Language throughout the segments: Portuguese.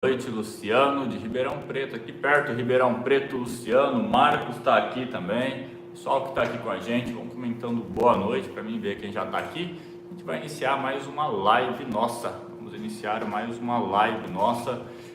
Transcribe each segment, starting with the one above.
Boa noite, Luciano, de Ribeirão Preto, aqui perto, Ribeirão Preto, Luciano, Marcos está aqui também, pessoal que está aqui com a gente, vão comentando boa noite para mim ver quem já está aqui. A gente vai iniciar mais uma live nossa,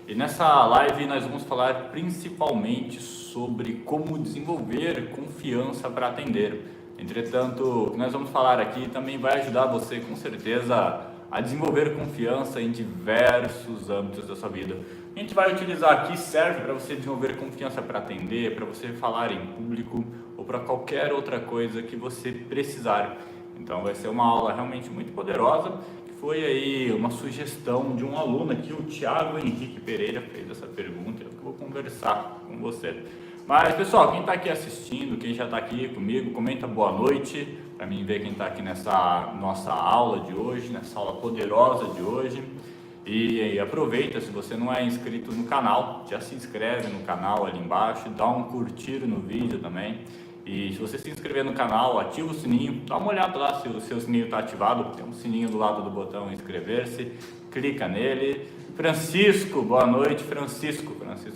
e nessa live nós vamos falar principalmente sobre como desenvolver confiança para atender. Entretanto, o que nós vamos falar aqui também vai ajudar você com certeza a desenvolver confiança em diversos âmbitos da sua vida. A gente vai utilizar aqui, serve para você desenvolver confiança para atender, para você falar em público ou para qualquer outra coisa que você precisar. Então vai ser uma aula realmente muito poderosa, que foi aí uma sugestão de um aluno aqui, o Thiago Henrique Pereira fez essa pergunta, eu vou conversar com você. Mas pessoal, quem está aqui assistindo, quem já está aqui comigo, comenta boa noite, para mim ver quem está aqui nessa nossa aula de hoje, nessa aula poderosa de hoje. E aproveita, se você não é inscrito no canal, já se inscreve no canal ali embaixo, dá um curtir no vídeo também. E se você se inscrever no canal, ativa o sininho, dá uma olhada lá se o seu sininho está ativado, tem um sininho do lado do botão inscrever-se, clica nele. Francisco, boa noite, Francisco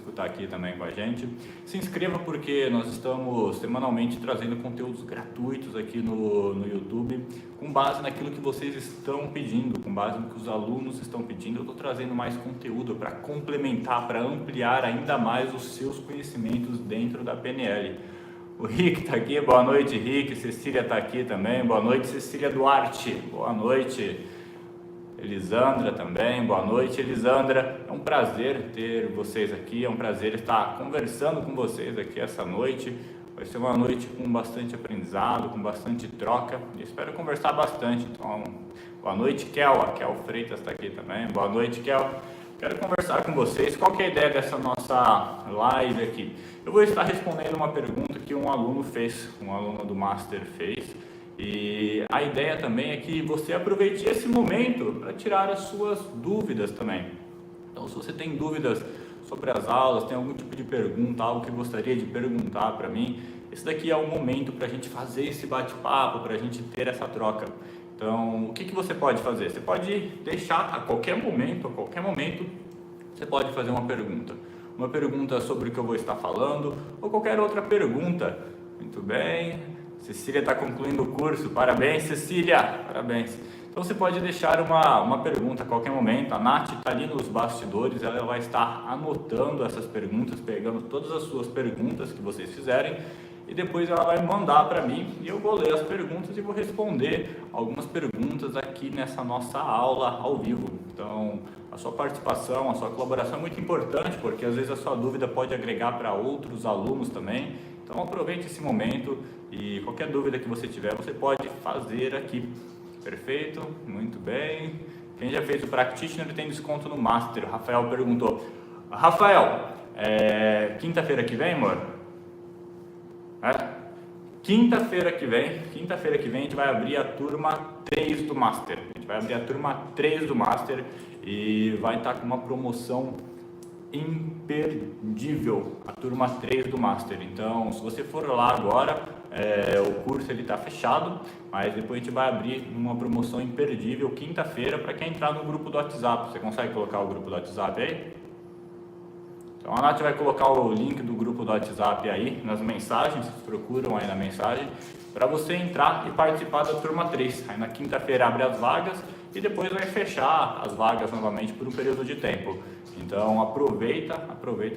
está aqui também com a gente. Se inscreva porque nós estamos semanalmente trazendo conteúdos gratuitos aqui no YouTube, com base naquilo que vocês estão pedindo, com base no que os alunos estão pedindo. Eu estou trazendo mais conteúdo para complementar, para ampliar ainda mais os seus conhecimentos dentro da PNL. O Rick está aqui, boa noite Rick, Cecília está aqui também, boa noite Cecília Duarte, boa noite. Elisandra também, boa noite Elisandra, é um prazer ter vocês aqui, é um prazer estar conversando com vocês aqui essa noite. Vai ser uma noite com bastante aprendizado, com bastante troca, e espero conversar bastante. Então, boa noite Kel, a Kel Freitas está aqui também, boa noite Kel. Quero conversar com vocês, qual que é a ideia dessa nossa live aqui? Eu vou estar respondendo uma pergunta que um aluno fez, um aluno do Master fez. E a ideia também é que você aproveite esse momento para tirar as suas dúvidas também. Então, se você tem dúvidas sobre as aulas, tem algum tipo de pergunta, algo que gostaria de perguntar para mim, esse daqui é o momento para a gente fazer esse bate-papo, para a gente ter essa troca. Então, o que você pode fazer? Você pode deixar a qualquer momento, você pode fazer uma pergunta sobre o que eu vou estar falando, ou qualquer outra pergunta. Muito bem. Cecília está concluindo o curso, parabéns Cecília, parabéns. Então você pode deixar uma pergunta a qualquer momento, a Nath está ali nos bastidores, ela vai estar anotando essas perguntas, pegando todas as suas perguntas que vocês fizerem, e depois ela vai mandar para mim, e eu vou ler as perguntas e vou responder algumas perguntas aqui nessa nossa aula ao vivo. Então a sua participação, a sua colaboração é muito importante, porque às vezes a sua dúvida pode agregar para outros alunos também. Então aproveite esse momento e qualquer dúvida que você tiver, você pode fazer aqui. Perfeito? Muito bem. Quem já fez o Practitioner tem desconto no Master. O Rafael perguntou. Rafael, quinta-feira que vem, amor? Quinta-feira que vem a gente vai abrir a turma 3 do Master. E vai estar com uma promoção imperdível, a turma 3 do Master. Então, se você for lá agora, o curso ele está fechado, mas depois a gente vai abrir uma promoção imperdível quinta-feira para quem entrar no grupo do WhatsApp. Você consegue colocar o grupo do WhatsApp aí? Então a Nath vai colocar o link do grupo do WhatsApp aí nas mensagens, vocês procuram aí na mensagem, para você entrar e participar da turma 3. Aí na quinta-feira abre as vagas e depois vai fechar as vagas novamente por um período de tempo. Então aproveita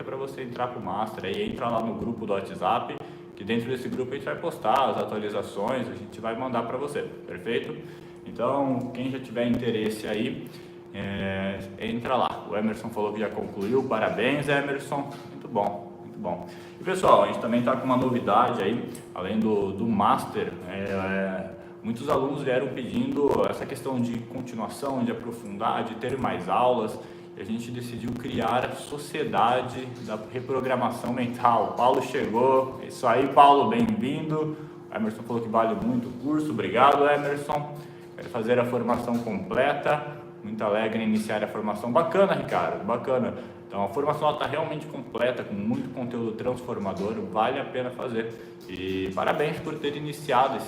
para você entrar para o Master, aí entra lá no grupo do WhatsApp, que dentro desse grupo a gente vai postar as atualizações, a gente vai mandar para você, perfeito? Então quem já tiver interesse aí, entra lá. O Emerson falou que já concluiu, parabéns Emerson, muito bom. E pessoal, a gente também está com uma novidade aí, além do Master, muitos alunos vieram pedindo essa questão de continuação, de aprofundar, de ter mais aulas. E a gente decidiu criar a Sociedade da Reprogramação Mental. Paulo chegou, é isso aí Paulo, bem-vindo. O Emerson falou que vale muito o curso, obrigado Emerson. Quero fazer a formação completa, muito alegre em iniciar a formação. Bacana Ricardo, bacana. Então a formação está realmente completa, com muito conteúdo transformador, vale a pena fazer. E parabéns por ter iniciado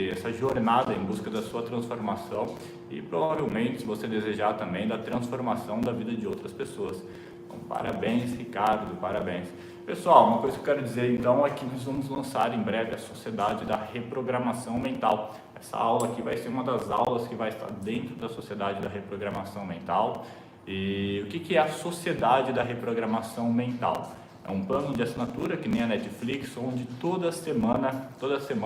essa jornada em busca da sua transformação e provavelmente, se você desejar também, da transformação da vida de outras pessoas. Então, parabéns, Ricardo, parabéns. Pessoal, uma coisa que eu quero dizer então é que nós vamos lançar em breve a Sociedade da Reprogramação Mental. Essa aula aqui vai ser uma das aulas que vai estar dentro da Sociedade da Reprogramação Mental. E o que é a Sociedade da Reprogramação Mental? É um plano de assinatura que nem a Netflix, onde toda semana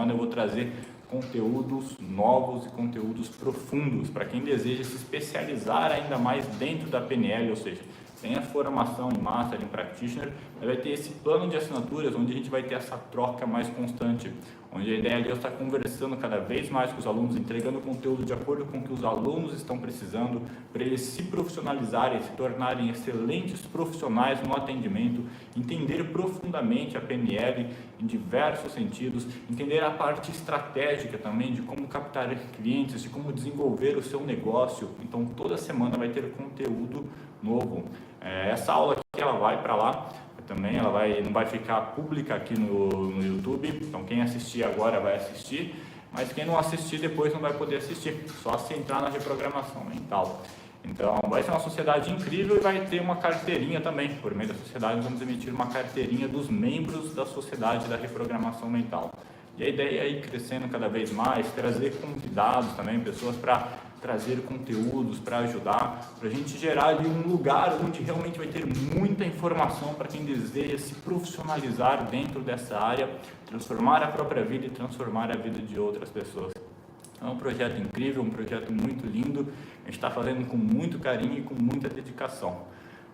eu vou trazer conteúdos novos e conteúdos profundos para quem deseja se especializar ainda mais dentro da PNL, ou seja, tem a formação em Master, em Practitioner, vai ter esse plano de assinaturas onde a gente vai ter essa troca mais constante, onde a ideia é eu estar conversando cada vez mais com os alunos, entregando conteúdo de acordo com o que os alunos estão precisando, para eles se profissionalizarem, se tornarem excelentes profissionais no atendimento, entender profundamente a PNL em diversos sentidos, entender a parte estratégica também de como captar clientes, de como desenvolver o seu negócio. Então toda semana vai ter conteúdo novo. Essa aula aqui ela vai para lá também, ela não vai ficar pública aqui no YouTube, então quem assistir agora vai assistir, mas quem não assistir depois não vai poder assistir, só se entrar na reprogramação mental. Então vai ser uma sociedade incrível e vai ter uma carteirinha também, por meio da sociedade vamos emitir uma carteirinha dos membros da Sociedade da Reprogramação Mental. E a ideia é ir crescendo cada vez mais, trazer convidados também, pessoas para trazer conteúdos, para ajudar, para a gente gerar ali um lugar onde realmente vai ter muita informação para quem deseja se profissionalizar dentro dessa área, transformar a própria vida e transformar a vida de outras pessoas. É um projeto incrível, um projeto muito lindo, a gente está fazendo com muito carinho e com muita dedicação.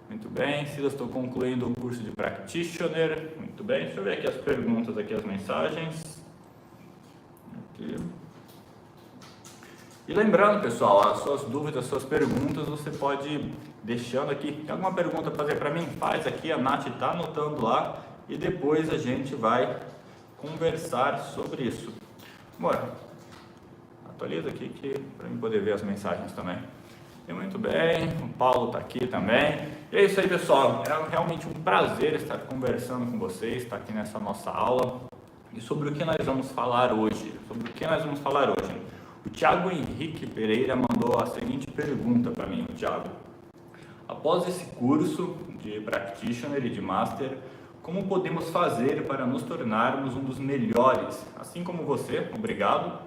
Muito bem, Silas, estou concluindo o curso de Practitioner. Muito bem, deixa eu ver aqui as perguntas, aqui as mensagens. Aqui. E lembrando, pessoal, as suas dúvidas, as suas perguntas, você pode ir deixando aqui. Tem alguma pergunta para fazer para mim? Faz aqui, a Nath está anotando lá e depois a gente vai conversar sobre isso. Bora, atualiza aqui para mim poder ver as mensagens também. E muito bem, o Paulo está aqui também. E é isso aí, pessoal. É realmente um prazer estar conversando com vocês, estar aqui nessa nossa aula. E sobre o que nós vamos falar hoje? O Thiago Henrique Pereira mandou a seguinte pergunta para mim, Thiago. Após esse curso de Practitioner e de Master, como podemos fazer para nos tornarmos um dos melhores? Assim como você, obrigado.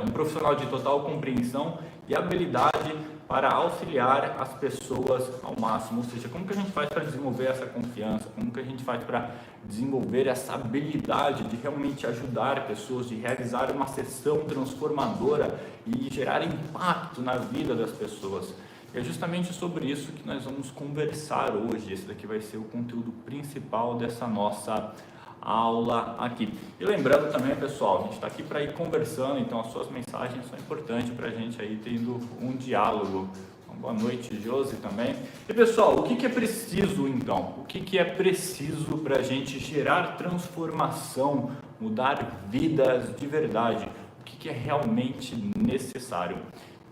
Um profissional de total compreensão e habilidade para auxiliar as pessoas ao máximo. Ou seja, como que a gente faz para desenvolver essa confiança? Como que a gente faz para desenvolver essa habilidade de realmente ajudar pessoas, de realizar uma sessão transformadora e gerar impacto na vida das pessoas? É justamente sobre isso que nós vamos conversar hoje. Esse daqui vai ser o conteúdo principal dessa nossa aula aqui. E lembrando também, pessoal, a gente está aqui para ir conversando, então as suas mensagens são importantes para a gente aí tendo um diálogo. Então, boa noite, Josi, também. E pessoal, o que é preciso então? O que é preciso para a gente gerar transformação, mudar vidas de verdade? O que é realmente necessário?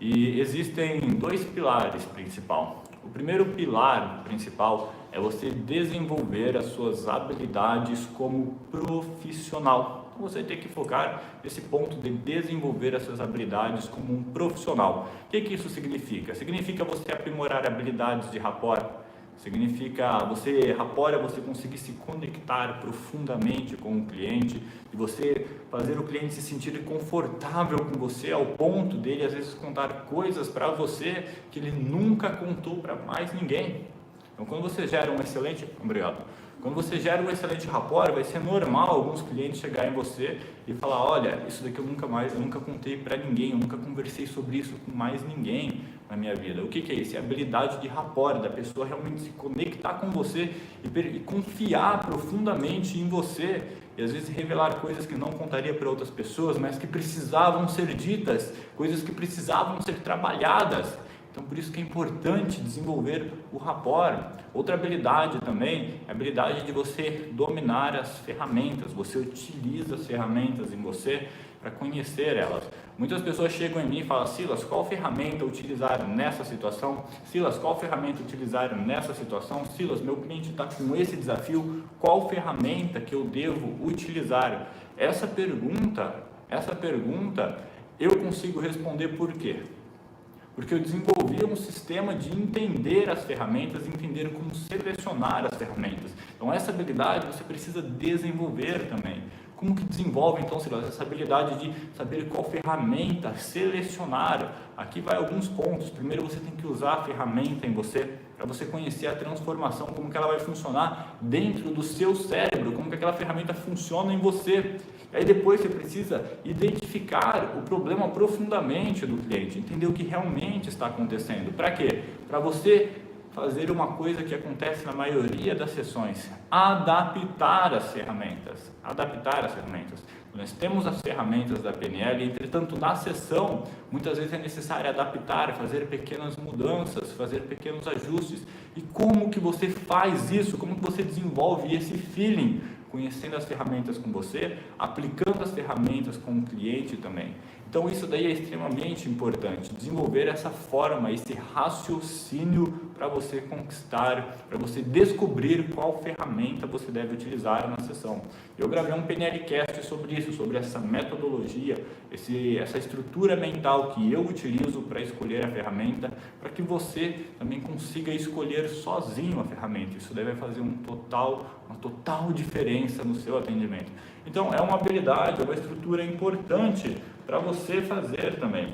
E existem dois pilares principais. O primeiro pilar principal é você desenvolver as suas habilidades como profissional. Então, você tem que focar nesse ponto de desenvolver as suas habilidades como um profissional. O que isso significa? Significa você aprimorar habilidades de rapport. Significa rapport é você conseguir se conectar profundamente com o cliente e você fazer o cliente se sentir confortável com você ao ponto dele às vezes contar coisas para você que ele nunca contou para mais ninguém. Então, quando você gera um excelente rapport, vai ser normal alguns clientes chegarem em você e falar: olha, isso daqui eu nunca contei para ninguém, eu nunca conversei sobre isso com mais ninguém na minha vida. O que é isso? É a habilidade de rapport, da pessoa realmente se conectar com você e confiar profundamente em você e às vezes revelar coisas que não contaria para outras pessoas, mas que precisavam ser ditas, coisas que precisavam ser trabalhadas. Então, por isso que é importante desenvolver o rapport. Outra habilidade também é a habilidade de você dominar as ferramentas. Você utiliza as ferramentas em você para conhecer elas. Muitas pessoas chegam em mim e falam: Silas, qual ferramenta utilizar nessa situação? Silas, qual ferramenta utilizar nessa situação? Silas, meu cliente está com esse desafio, qual ferramenta que eu devo utilizar? Essa pergunta eu consigo responder por quê? Porque eu desenvolvi um sistema de entender as ferramentas, entender como selecionar as ferramentas. Então essa habilidade você precisa desenvolver também. Como que desenvolve então, Silas, essa habilidade de saber qual ferramenta selecionar? Aqui vai alguns pontos. Primeiro você tem que usar a ferramenta em você, para você conhecer a transformação, como que ela vai funcionar dentro do seu cérebro, como que aquela ferramenta funciona em você. E aí depois você precisa identificar o problema profundamente do cliente, entender o que realmente está acontecendo. Para quê? Para você fazer uma coisa que acontece na maioria das sessões: adaptar as ferramentas. Adaptar as ferramentas. Nós temos as ferramentas da PNL, entretanto, na sessão, muitas vezes é necessário adaptar, fazer pequenas mudanças, fazer pequenos ajustes. E como que você faz isso? Como que você desenvolve esse feeling? Conhecendo as ferramentas com você, aplicando as ferramentas com o cliente também. Então isso daí é extremamente importante, desenvolver essa forma, esse raciocínio para você conquistar, para você descobrir qual ferramenta você deve utilizar na sessão. Eu gravei um PNLcast sobre isso, sobre essa metodologia, essa estrutura mental que eu utilizo para escolher a ferramenta, para que você também consiga escolher sozinho a ferramenta. Isso deve fazer uma total diferença no seu atendimento. Então é uma habilidade, é uma estrutura importante para você fazer também.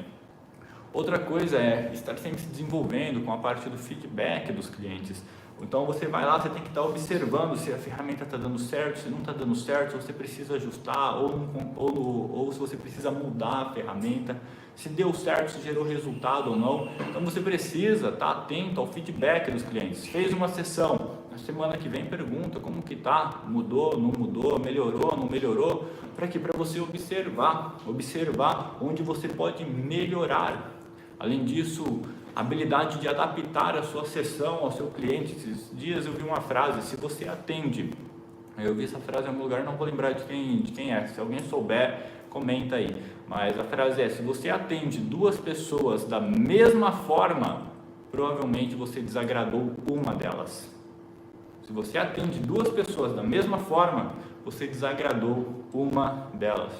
Outra coisa é estar sempre se desenvolvendo com a parte do feedback dos clientes. Então você vai lá, você tem que estar observando se a ferramenta está dando certo, se não está dando certo, se você precisa ajustar ou se você precisa mudar a ferramenta, se deu certo, se gerou resultado ou não. Então você precisa estar atento ao feedback dos clientes. Fez uma sessão, na semana que vem pergunta como que tá, mudou, não mudou, melhorou, não melhorou, para que para você observar onde você pode melhorar. Além disso, a habilidade de adaptar a sua sessão ao seu cliente. Esses dias eu vi uma frase: se você atende, eu vi essa frase em algum lugar, não vou lembrar de quem é, se alguém souber, comenta aí, mas a frase é: se você atende duas pessoas da mesma forma, provavelmente você desagradou uma delas. Se você atende duas pessoas da mesma forma, você desagradou uma delas.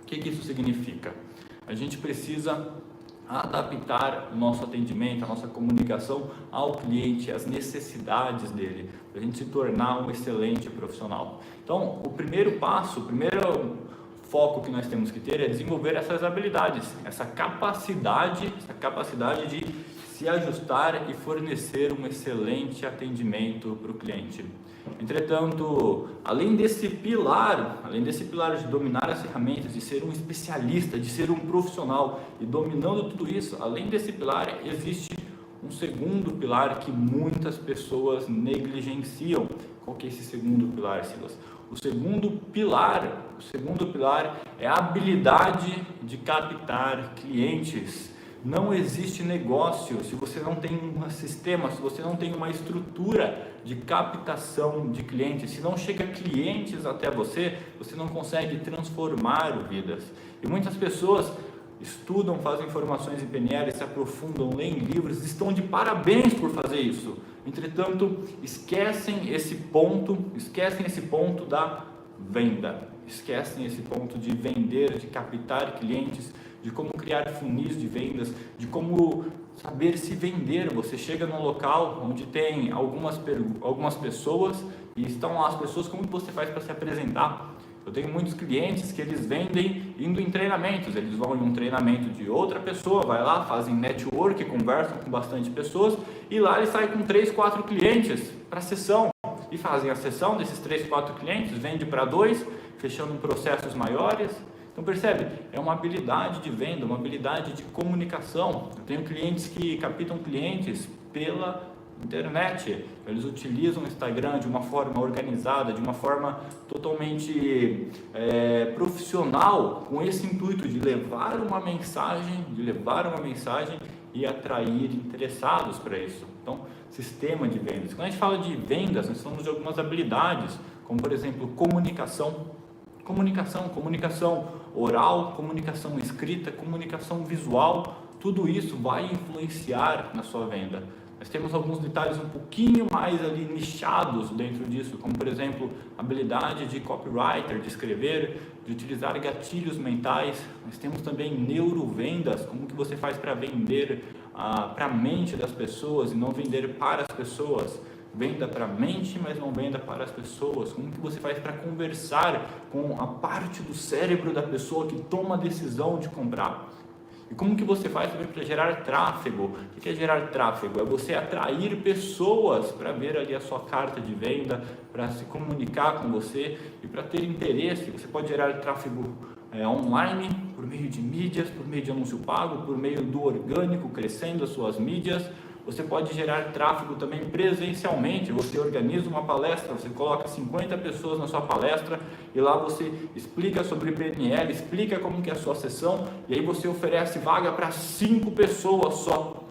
O que isso significa? A gente precisa adaptar o nosso atendimento, a nossa comunicação ao cliente, às necessidades dele, para a gente se tornar um excelente profissional. Então, o primeiro passo, o primeiro foco que nós temos que ter é desenvolver essas habilidades, essa capacidade de se ajustar e fornecer um excelente atendimento para o cliente. Entretanto, além desse pilar de dominar as ferramentas, de ser um especialista, de ser um profissional e dominando tudo isso, além desse pilar existe um segundo pilar que muitas pessoas negligenciam. Qual que é esse segundo pilar, Silas? O segundo pilar é a habilidade de captar clientes. Não existe negócio se você não tem um sistema, se você não tem uma estrutura de captação de clientes. Se não chega clientes até você, você não consegue transformar vidas. E muitas pessoas estudam, fazem formações em PNL, se aprofundam, leem livros, estão de parabéns por fazer isso. Entretanto, esquecem esse ponto da venda. Esquecem esse ponto de vender, de captar clientes, de como criar funis de vendas, de como saber se vender. Você chega num local onde tem algumas pessoas e estão lá as pessoas, como você faz para se apresentar? Eu tenho muitos clientes que eles vendem indo em treinamentos, eles vão em um treinamento de outra pessoa, vai lá, fazem network, conversam com bastante pessoas e lá eles saem com 3, 4 clientes para a sessão e fazem a sessão desses 3, 4 clientes, vende para 2, fechando processos maiores. Então percebe, é uma habilidade de venda, uma habilidade de comunicação. Eu tenho clientes que captam clientes pela internet, eles utilizam o Instagram de uma forma organizada, de uma forma totalmente profissional, com esse intuito de levar uma mensagem e atrair interessados para isso. Então, sistema de vendas. Quando a gente fala de vendas, nós falamos de algumas habilidades, como por exemplo, comunicação oral, comunicação escrita, comunicação visual, tudo isso vai influenciar na sua venda. Nós temos alguns detalhes um pouquinho mais ali nichados dentro disso, como por exemplo, habilidade de copywriter, de escrever, de utilizar gatilhos mentais. Nós temos também neurovendas, como que você faz para vender para a mente das pessoas e não vender para as pessoas. Venda para a mente, mas não venda para as pessoas. Como que você faz para conversar com a parte do cérebro da pessoa que toma a decisão de comprar? E como que você faz também para gerar tráfego? O que é gerar tráfego? É você atrair pessoas para ver ali a sua carta de venda, para se comunicar com você e para ter interesse. Você pode gerar tráfego online, por meio de mídias, por meio de anúncio pago, por meio do orgânico, crescendo as suas mídias. Você pode gerar tráfego também presencialmente. Você organiza uma palestra, você coloca 50 pessoas na sua palestra e lá você explica sobre PNL, explica como que é a sua sessão e aí você oferece vaga para 5 pessoas só.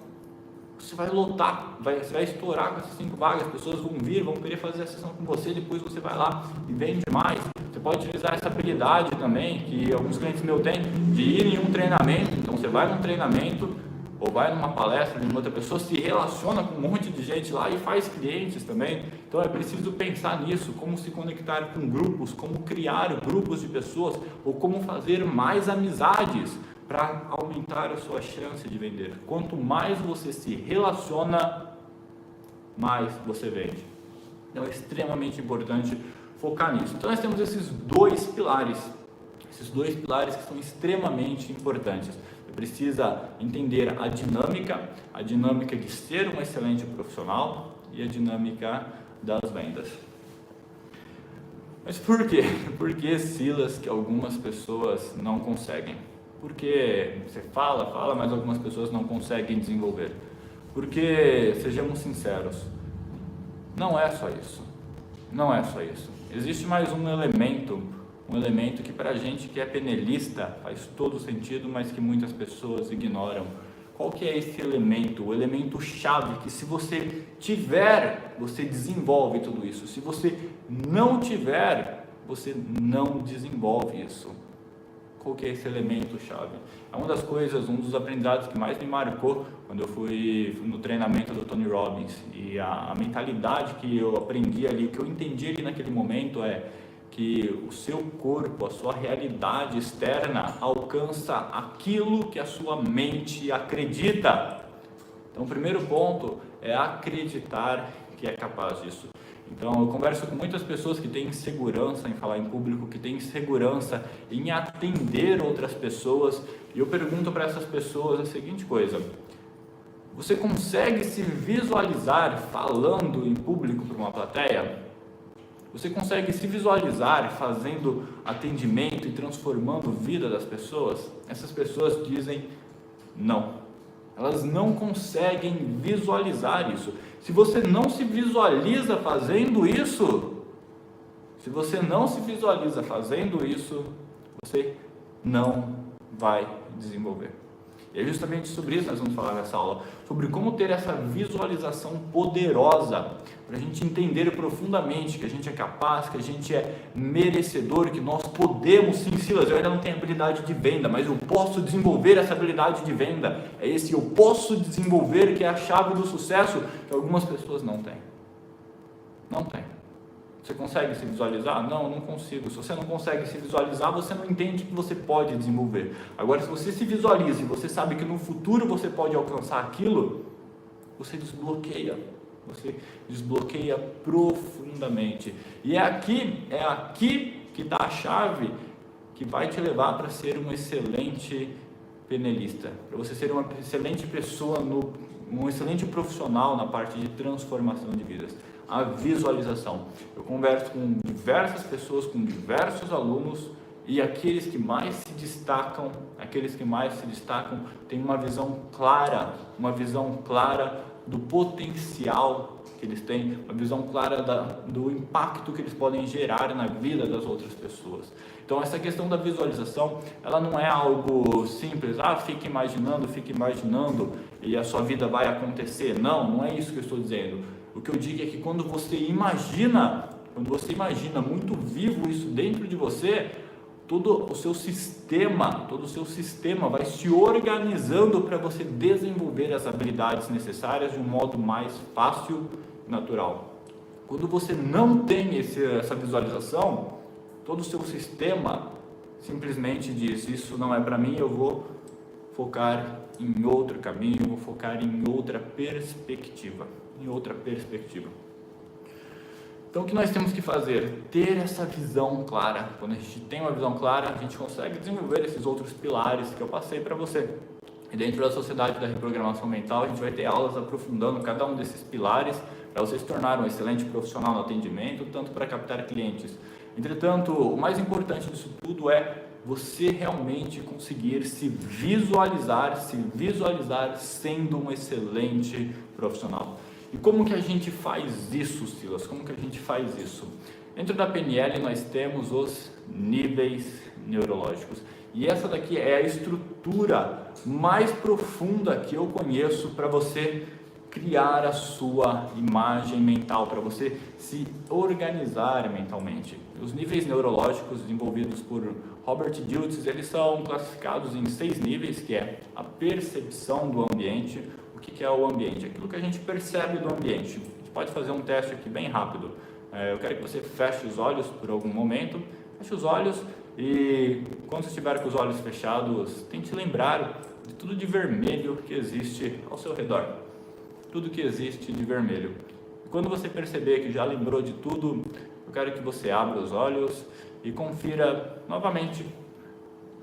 Você vai lotar, você vai estourar com essas 5 vagas, as pessoas vão vir, vão querer fazer a sessão com você, depois você vai lá e vende mais. Você pode utilizar essa habilidade também, que alguns clientes meus têm, de ir em um treinamento. Então você vai num treinamento, ou vai numa palestra de outra pessoa, se relaciona com um monte de gente lá e faz clientes também. Então é preciso pensar nisso, como se conectar com grupos, como criar grupos de pessoas, ou como fazer mais amizades para aumentar a sua chance de vender. Quanto mais você se relaciona, mais você vende. Então é extremamente importante focar nisso. Então nós temos esses 2 pilares, que são extremamente importantes. Você precisa entender a dinâmica de ser um excelente profissional e a dinâmica das vendas. Mas por quê? Por que, Silas, que algumas pessoas não conseguem? Porque você fala, mas algumas pessoas não conseguem desenvolver. Porque, sejamos sinceros, não é só isso. Existe mais um elemento que para a gente que é penelista faz todo sentido, mas que muitas pessoas ignoram. Qual que é esse elemento? O elemento chave que se você tiver, você desenvolve tudo isso. Se você não tiver, você não desenvolve isso. Qual que é esse elemento chave? É uma das coisas, um dos aprendizados que mais me marcou quando eu fui no treinamento do Tony Robbins. E a mentalidade que eu aprendi ali, o que eu entendi ali naquele momento é que o seu corpo, a sua realidade externa alcança aquilo que a sua mente acredita. Então o primeiro ponto é acreditar que é capaz disso. Então eu converso com muitas pessoas que têm insegurança em falar em público, que têm insegurança em atender outras pessoas, e eu pergunto para essas pessoas a seguinte coisa: você consegue se visualizar falando em público para uma plateia? Você consegue se visualizar fazendo atendimento e transformando a vida das pessoas? Essas pessoas dizem não. Elas não conseguem visualizar isso. Se você não se visualiza fazendo isso, você não vai desenvolver. E é justamente sobre isso que nós vamos falar nessa aula, sobre como ter essa visualização poderosa, para a gente entender profundamente que a gente é capaz, que a gente é merecedor, que nós podemos, sim, Silas, eu ainda não tenho habilidade de venda, mas eu posso desenvolver essa habilidade de venda, é esse eu posso desenvolver que é a chave do sucesso que algumas pessoas não têm. Não tem. Você consegue se visualizar? Não, eu não consigo. Se você não consegue se visualizar, você não entende que você pode desenvolver. Agora, se você se visualiza e você sabe que no futuro você pode alcançar aquilo, você desbloqueia. Você desbloqueia profundamente. E é aqui que está a chave que vai te levar para ser um excelente penelista, para você ser uma excelente pessoa, um excelente profissional na parte de transformação de vidas. A visualização. Eu converso com diversas pessoas, com diversos alunos, e aqueles que mais se destacam têm uma visão clara do potencial que eles têm, uma visão clara do impacto que eles podem gerar na vida das outras pessoas. Então essa questão da visualização, ela não é algo simples, fique imaginando e a sua vida vai acontecer. Não é isso que eu estou dizendo. O que eu digo é que quando você imagina muito vivo isso dentro de você, todo o seu sistema vai se organizando para você desenvolver as habilidades necessárias de um modo mais fácil e natural. Quando você não tem essa visualização, todo o seu sistema simplesmente diz: isso não é para mim, eu vou focar em outro caminho, vou focar em outra perspectiva, Então, o que nós temos que fazer? Ter essa visão clara. Quando a gente tem uma visão clara, a gente consegue desenvolver esses outros pilares que eu passei para você. E dentro da Sociedade da Reprogramação Mental, a gente vai ter aulas aprofundando cada um desses pilares para você se tornar um excelente profissional no atendimento, tanto para captar clientes. Entretanto, o mais importante disso tudo é você realmente conseguir se visualizar sendo um excelente profissional. E como que a gente faz isso, Silas? Como que a gente faz isso? Dentro da PNL nós temos os níveis neurológicos. E essa daqui é a estrutura mais profunda que eu conheço para você criar a sua imagem mental, para você se organizar mentalmente. Os níveis neurológicos desenvolvidos por Robert Dilts, eles são classificados em 6 níveis, que é a percepção do ambiente. O que é o ambiente? Aquilo que a gente percebe do ambiente. A gente pode fazer um teste aqui bem rápido. Eu quero que você feche os olhos por algum momento. Feche os olhos e quando você estiver com os olhos fechados, tente lembrar de tudo de vermelho que existe ao seu redor. Tudo que existe de vermelho. E quando você perceber que já lembrou de tudo, eu quero que você abra os olhos e confira novamente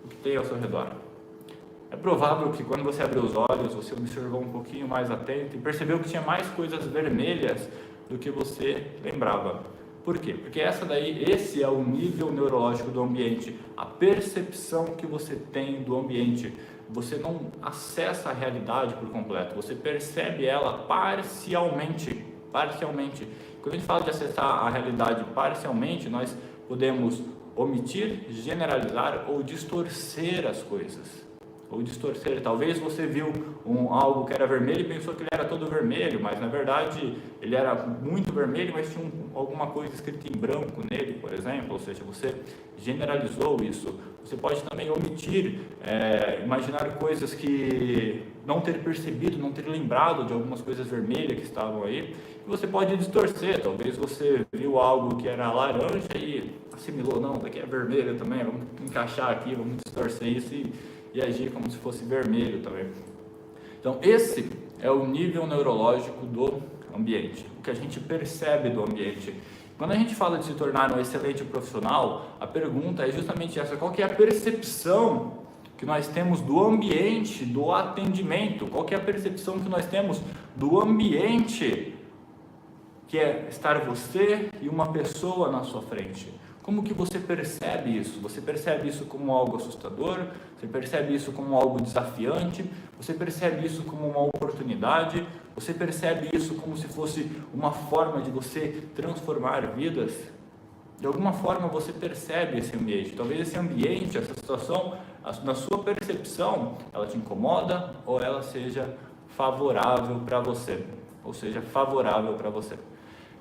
o que tem ao seu redor. É provável que quando você abriu os olhos, você observou um pouquinho mais atento e percebeu que tinha mais coisas vermelhas do que você lembrava. Por quê? Porque esse é o nível neurológico do ambiente, a percepção que você tem do ambiente. Você não acessa a realidade por completo, você percebe ela parcialmente. Quando a gente fala de acessar a realidade parcialmente, nós podemos omitir, generalizar ou distorcer as coisas. Talvez você viu algo que era vermelho e pensou que ele era todo vermelho, mas na verdade ele era muito vermelho, mas tinha alguma coisa escrita em branco nele, por exemplo, ou seja, você generalizou isso. Você pode também omitir, imaginar coisas que não ter percebido, não ter lembrado de algumas coisas vermelhas que estavam aí, e você pode distorcer. Talvez você viu algo que era laranja e assimilou, não, daqui é vermelho também, vamos encaixar aqui, vamos distorcer isso e agir como se fosse vermelho também. Então esse é o nível neurológico do ambiente, o que a gente percebe do ambiente. Quando a gente fala de se tornar um excelente profissional, a pergunta é justamente essa: qual que é a percepção que nós temos do ambiente, do atendimento? Qual que é a percepção que nós temos do ambiente, que é estar você e uma pessoa na sua frente? Como que você percebe isso? Você percebe isso como algo assustador? Você percebe isso como algo desafiante? Você percebe isso como uma oportunidade? Você percebe isso como se fosse uma forma de você transformar vidas? De alguma forma você percebe esse ambiente. Talvez esse ambiente, essa situação, na sua percepção, ela te incomoda ou ela seja favorável para você.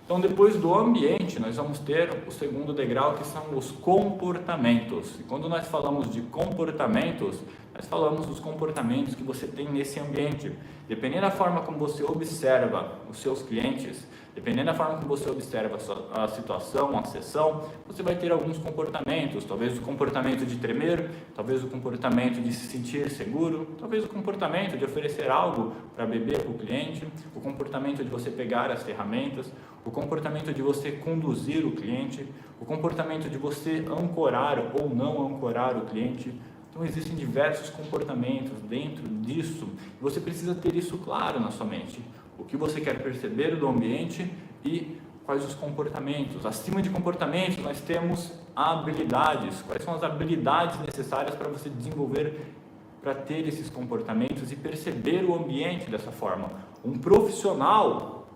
Então, depois do ambiente, nós vamos ter o segundo degrau, que são os comportamentos. E quando nós falamos de comportamentos, nós falamos dos comportamentos que você tem nesse ambiente. Dependendo da forma como você observa os seus clientes, dependendo da forma como você observa a situação, a sessão, você vai ter alguns comportamentos. Talvez o comportamento de tremer, talvez o comportamento de se sentir seguro, talvez o comportamento de oferecer algo para beber para o cliente, o comportamento de você pegar as ferramentas, o comportamento de você conduzir o cliente, o comportamento de você ancorar ou não ancorar o cliente. Então existem diversos comportamentos dentro disso e você precisa ter isso claro na sua mente. O que você quer perceber do ambiente e quais os comportamentos. Acima de comportamentos nós temos habilidades. Quais são as habilidades necessárias para você desenvolver, para ter esses comportamentos e perceber o ambiente dessa forma. Um profissional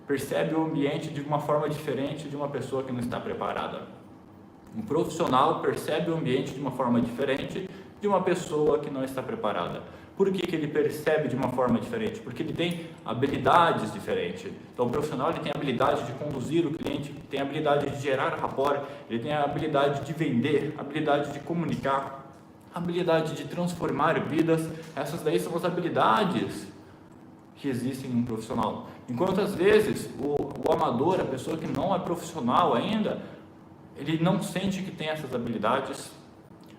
percebe o ambiente de uma forma diferente de uma pessoa que não está preparada. Um profissional percebe o ambiente de uma forma diferente de uma pessoa que não está preparada. Por que ele percebe de uma forma diferente? Porque ele tem habilidades diferentes. Então, o profissional ele tem a habilidade de conduzir o cliente, tem a habilidade de gerar rapport, ele tem a habilidade de vender, a habilidade de comunicar, a habilidade de transformar vidas. Essas daí são as habilidades que existem em um profissional. Enquanto às vezes o amador, a pessoa que não é profissional ainda, ele não sente que tem essas habilidades,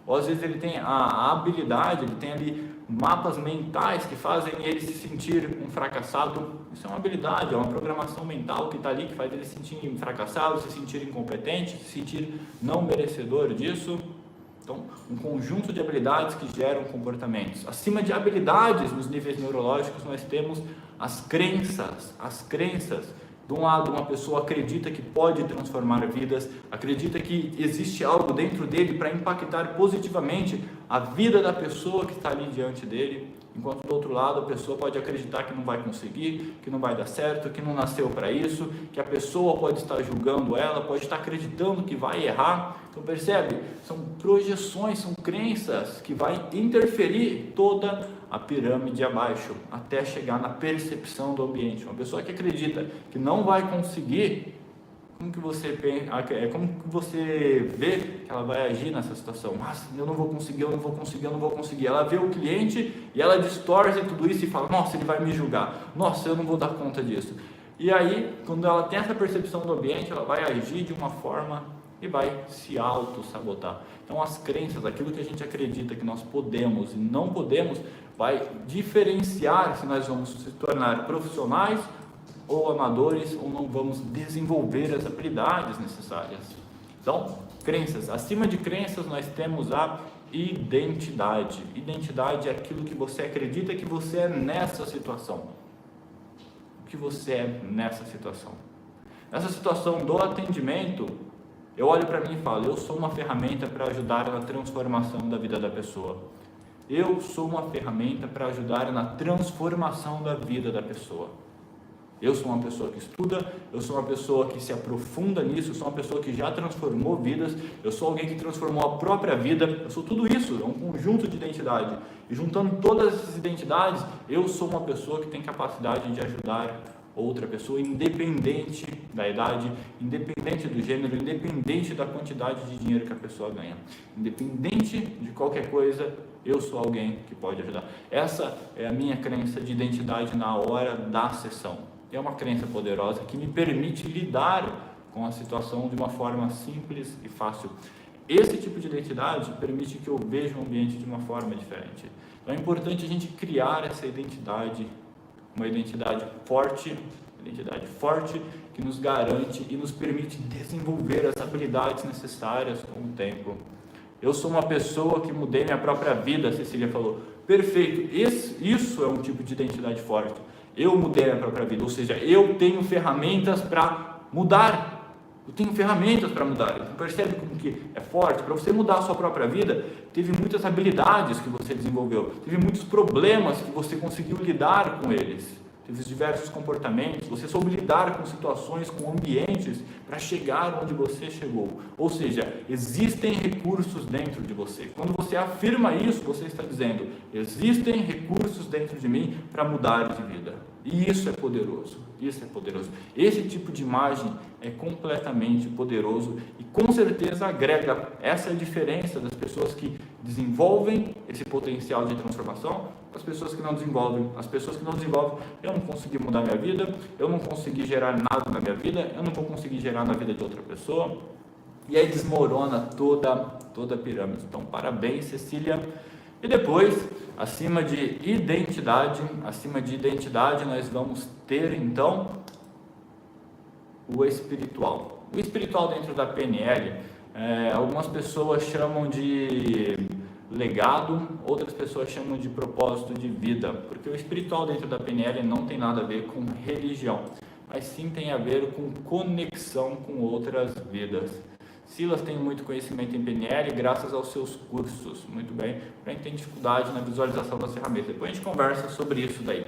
ou às vezes ele tem a habilidade, ele tem ali mapas mentais que fazem ele se sentir um fracassado. Isso é uma habilidade, é uma programação mental que está ali, que faz ele se sentir fracassado, se sentir incompetente, se sentir não merecedor disso. Então, um conjunto de habilidades que geram comportamentos. Acima de habilidades, nos níveis neurológicos, nós temos as crenças. As crenças. De um lado, uma pessoa acredita que pode transformar vidas, acredita que existe algo dentro dele para impactar positivamente a vida da pessoa que está ali diante dele, enquanto do outro lado a pessoa pode acreditar que não vai conseguir, que não vai dar certo, que não nasceu para isso, que a pessoa pode estar julgando ela, pode estar acreditando que vai errar. Então percebe? São projeções, são crenças que vai interferir toda a pirâmide abaixo, até chegar na percepção do ambiente. Uma pessoa que acredita que não vai conseguir, como que você vê que ela vai agir nessa situação? Mas eu não vou conseguir. Ela vê o cliente e ela distorce tudo isso e fala, nossa, ele vai me julgar, nossa, eu não vou dar conta disso. E aí, quando ela tem essa percepção do ambiente, ela vai agir de uma forma e vai se auto-sabotar. Então as crenças, aquilo que a gente acredita que nós podemos e não podemos, vai diferenciar se nós vamos se tornar profissionais ou amadores, ou não vamos desenvolver as habilidades necessárias. Então, crenças. Acima de crenças nós temos a identidade. Identidade é aquilo que você acredita que você é nessa situação. O que você é nessa situação. Nessa situação do atendimento, eu olho para mim e falo, eu sou uma ferramenta para ajudar na transformação da vida da pessoa. Eu sou uma ferramenta para ajudar na transformação da vida da pessoa. Eu sou uma pessoa que estuda, eu sou uma pessoa que se aprofunda nisso, eu sou uma pessoa que já transformou vidas, eu sou alguém que transformou a própria vida, eu sou tudo isso, é um conjunto de identidade. E juntando todas essas identidades, eu sou uma pessoa que tem capacidade de ajudar outra pessoa, independente da idade, independente do gênero, independente da quantidade de dinheiro que a pessoa ganha. Independente de qualquer coisa, eu sou alguém que pode ajudar. Essa é a minha crença de identidade na hora da sessão. É uma crença poderosa que me permite lidar com a situação de uma forma simples e fácil. Esse tipo de identidade permite que eu veja o ambiente de uma forma diferente. Então é importante a gente criar essa identidade, uma identidade forte que nos garante e nos permite desenvolver as habilidades necessárias com o tempo. Eu sou uma pessoa que mudei minha própria vida, a Cecília falou. Perfeito, isso é um tipo de identidade forte. Eu mudei a minha própria vida, ou seja, eu tenho ferramentas para mudar. Eu tenho ferramentas para mudar. Então, percebe como que é forte? Para você mudar a sua própria vida, teve muitas habilidades que você desenvolveu, teve muitos problemas que você conseguiu lidar com eles. Teve diversos comportamentos, você soube lidar com situações, com ambientes para chegar onde você chegou. Ou seja, existem recursos dentro de você. Quando você afirma isso, você está dizendo, existem recursos dentro de mim para mudar de vida. E isso é poderoso, isso é poderoso. Esse tipo de imagem é completamente poderoso e com certeza agrega. Essa é a diferença das pessoas que desenvolvem esse potencial de transformação, as pessoas que não desenvolvem. As pessoas que não desenvolvem, eu não consegui mudar minha vida, eu não consegui gerar nada na minha vida, eu não vou conseguir gerar na vida de outra pessoa, e aí desmorona toda a pirâmide. Então, parabéns, Cecília. E depois, acima de identidade, nós vamos ter então o espiritual. O espiritual dentro da PNL, algumas pessoas chamam de legado, outras pessoas chamam de propósito de vida, porque o espiritual dentro da PNL não tem nada a ver com religião, mas sim tem a ver com conexão com outras vidas. Silas tem muito conhecimento em PNL graças aos seus cursos, muito bem, para quem tem dificuldade na visualização das ferramentas. Depois a gente conversa sobre isso daí,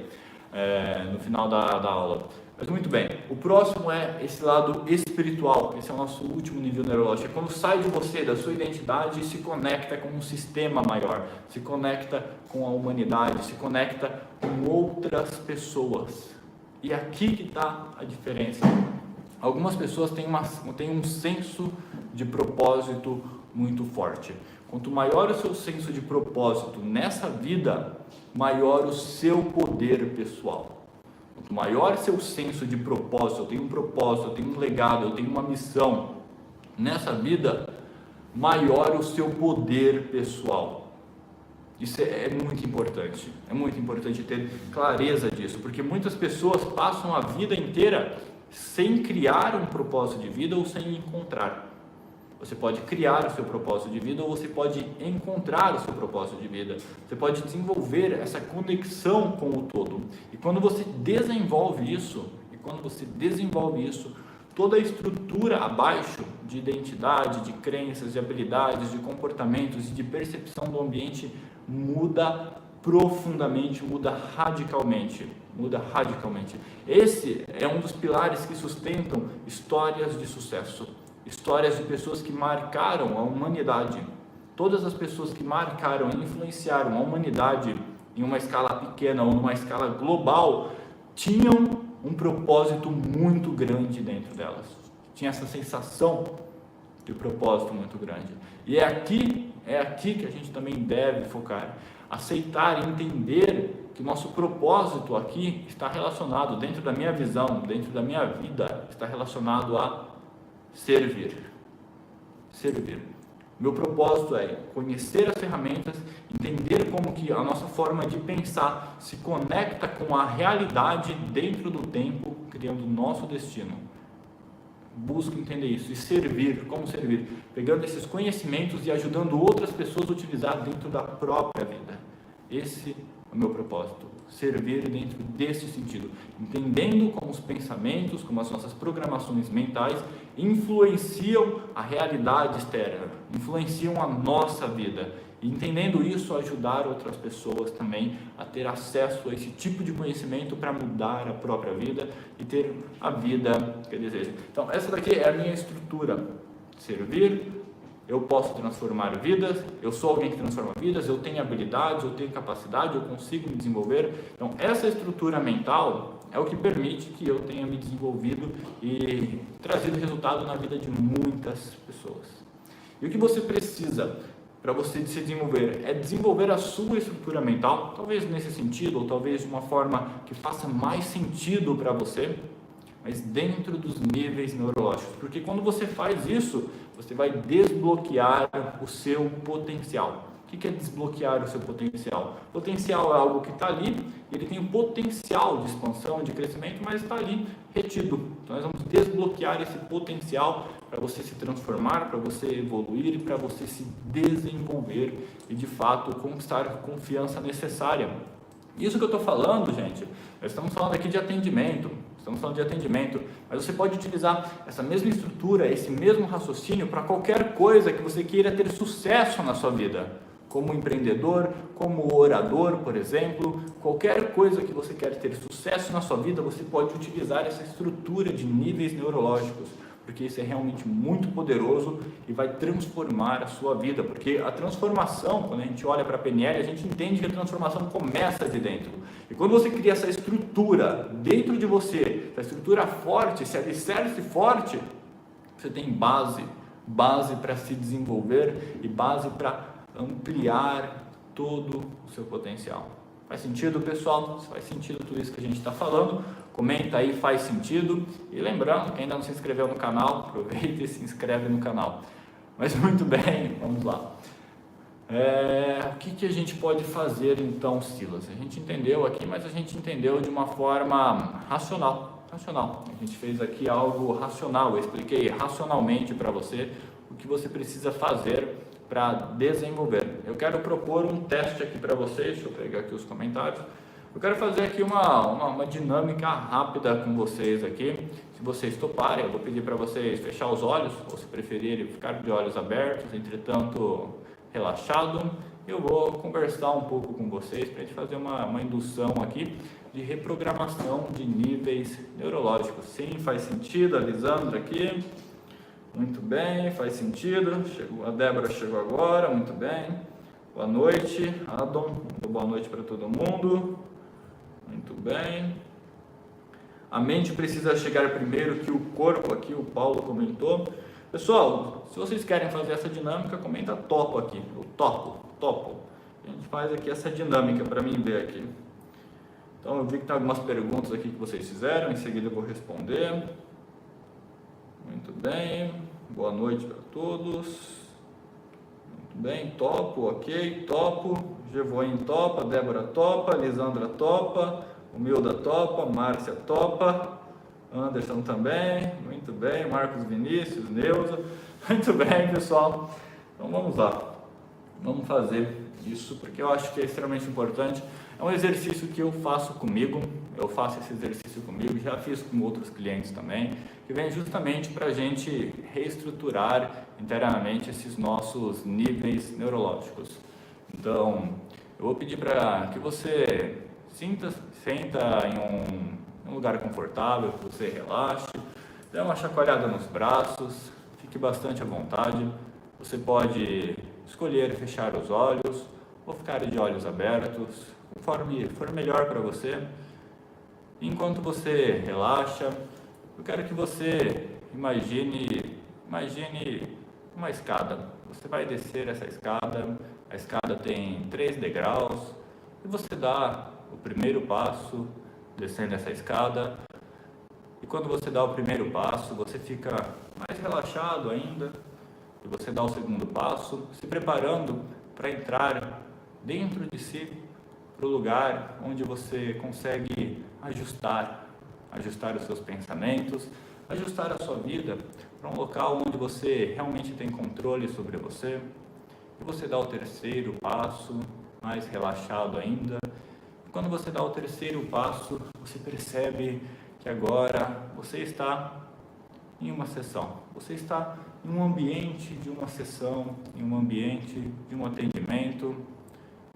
no final da aula. Mas muito bem, o próximo é esse lado espiritual, esse é o nosso último nível neurológico. É quando sai de você, da sua identidade e se conecta com um sistema maior, se conecta com a humanidade, se conecta com outras pessoas. E aqui que está a diferença. Algumas pessoas têm um senso de propósito muito forte. Quanto maior o seu senso de propósito nessa vida, maior o seu poder pessoal. Quanto maior seu senso de propósito, eu tenho um propósito, eu tenho um legado, eu tenho uma missão nessa vida, maior o seu poder pessoal. Isso é muito importante ter clareza disso, porque muitas pessoas passam a vida inteira sem criar um propósito de vida ou sem encontrar. Você pode criar o seu propósito de vida ou você pode encontrar o seu propósito de vida. Você pode desenvolver essa conexão com o todo. E quando você desenvolve isso, toda a estrutura abaixo de identidade, de crenças, de habilidades, de comportamentos e de percepção do ambiente muda profundamente, muda radicalmente. Esse é um dos pilares que sustentam histórias de sucesso, histórias de pessoas que marcaram a humanidade. Todas as pessoas que marcaram e influenciaram a humanidade em uma escala pequena ou numa escala global tinham um propósito muito grande dentro delas. Tinha essa sensação de propósito muito grande. E é aqui que a gente também deve focar. Aceitar e entender que nosso propósito aqui está relacionado, dentro da minha visão, dentro da minha vida, está relacionado a servir. Meu propósito é conhecer as ferramentas, entender como que a nossa forma de pensar se conecta com a realidade dentro do tempo, criando o nosso destino. Busco entender isso e servir, como servir, pegando esses conhecimentos e ajudando outras pessoas a utilizar dentro da própria vida. Esse é o meu propósito, servir dentro desse sentido, entendendo como os pensamentos, como as nossas programações mentais influenciam a realidade externa, influenciam a nossa vida. E entendendo isso, ajudar outras pessoas também a ter acesso a esse tipo de conhecimento para mudar a própria vida e ter a vida que deseja. Então, essa daqui é a minha estrutura. Servir, eu posso transformar vidas, eu sou alguém que transforma vidas, eu tenho habilidades, eu tenho capacidade, eu consigo me desenvolver. Então, essa estrutura mental é o que permite que eu tenha me desenvolvido e trazido resultado na vida de muitas pessoas. E o que você precisa para você se desenvolver é desenvolver a sua estrutura mental, talvez nesse sentido, ou talvez de uma forma que faça mais sentido para você, mas dentro dos níveis neurológicos, porque quando você faz isso, você vai desbloquear o seu potencial. O que é desbloquear o seu potencial? Potencial é algo que está ali, ele tem um potencial de expansão, de crescimento, mas está ali retido. Então nós vamos desbloquear esse potencial para você se transformar, para você evoluir e para você se desenvolver e de fato conquistar a confiança necessária. Isso que eu estou falando, gente, nós estamos falando aqui de atendimento. Mas você pode utilizar essa mesma estrutura, esse mesmo raciocínio para qualquer coisa que você queira ter sucesso na sua vida. Como empreendedor, como orador, por exemplo, qualquer coisa que você quer ter sucesso na sua vida, você pode utilizar essa estrutura de níveis neurológicos, porque isso é realmente muito poderoso e vai transformar a sua vida, porque a transformação, quando a gente olha para a PNL, a gente entende que a transformação começa de dentro. E quando você cria essa estrutura dentro de você, essa estrutura forte, esse alicerce forte, você tem base para se desenvolver e base para ampliar todo o seu potencial. Faz sentido, pessoal? Se faz sentido tudo isso que a gente está falando, comenta aí, faz sentido. E lembrando, quem ainda não se inscreveu no canal, aproveita e se inscreve no canal. Mas muito bem, vamos lá. O que a gente pode fazer então, Silas? A gente entendeu aqui, mas a gente entendeu de uma forma racional. A gente fez aqui algo racional, eu expliquei racionalmente para você o que você precisa fazer para desenvolver. Eu quero propor um teste aqui para vocês, deixa eu pegar aqui os comentários. Eu quero fazer aqui uma dinâmica rápida com vocês aqui. Se vocês toparem, eu vou pedir para vocês fechar os olhos, ou se preferirem ficar de olhos abertos, entretanto relaxado. Eu vou conversar um pouco com vocês para a gente fazer uma indução aqui de reprogramação de níveis neurológicos. Sim, faz sentido, a Lisandra aqui. Muito bem, faz sentido. A Débora chegou agora, muito bem. Boa noite, Adam. Boa noite para todo mundo. Muito bem. A mente precisa chegar primeiro que o corpo, aqui o Paulo comentou. Pessoal, se vocês querem fazer essa dinâmica, comenta topo aqui. Eu topo. A gente faz aqui essa dinâmica para mim ver aqui. Então eu vi que tem algumas perguntas aqui que vocês fizeram, em seguida eu vou responder. Muito bem, boa noite para todos. Muito bem, topo, ok, topo. Gevoim topa, Débora topa, Lisandra topa, Humilda topa, Márcia topa, Anderson também, muito bem, Marcos Vinícius, Neuza, muito bem, pessoal. Então vamos lá, vamos fazer isso porque eu acho que é extremamente importante. É um exercício que eu faço comigo, eu faço esse exercício comigo, já fiz com outros clientes também, que vem justamente para a gente reestruturar internamente esses nossos níveis neurológicos. Então, eu vou pedir para que você senta em um lugar confortável, que você relaxe, dê uma chacoalhada nos braços, fique bastante à vontade. Você pode escolher fechar os olhos ou ficar de olhos abertos, conforme for melhor para você. Enquanto você relaxa, eu quero que você imagine uma escada. Você vai descer essa escada, a escada tem 3 degraus, e você dá o primeiro passo descendo essa escada. E quando você dá o primeiro passo, você fica mais relaxado ainda, e você dá o segundo passo, se preparando para entrar dentro de si, para o lugar onde você consegue ajustar os seus pensamentos, ajustar a sua vida para um local onde você realmente tem controle sobre você. E você dá o terceiro passo, mais relaxado ainda. E quando você dá o terceiro passo, você percebe que agora você está em uma sessão. Você está em um ambiente de uma sessão, em um ambiente de um atendimento.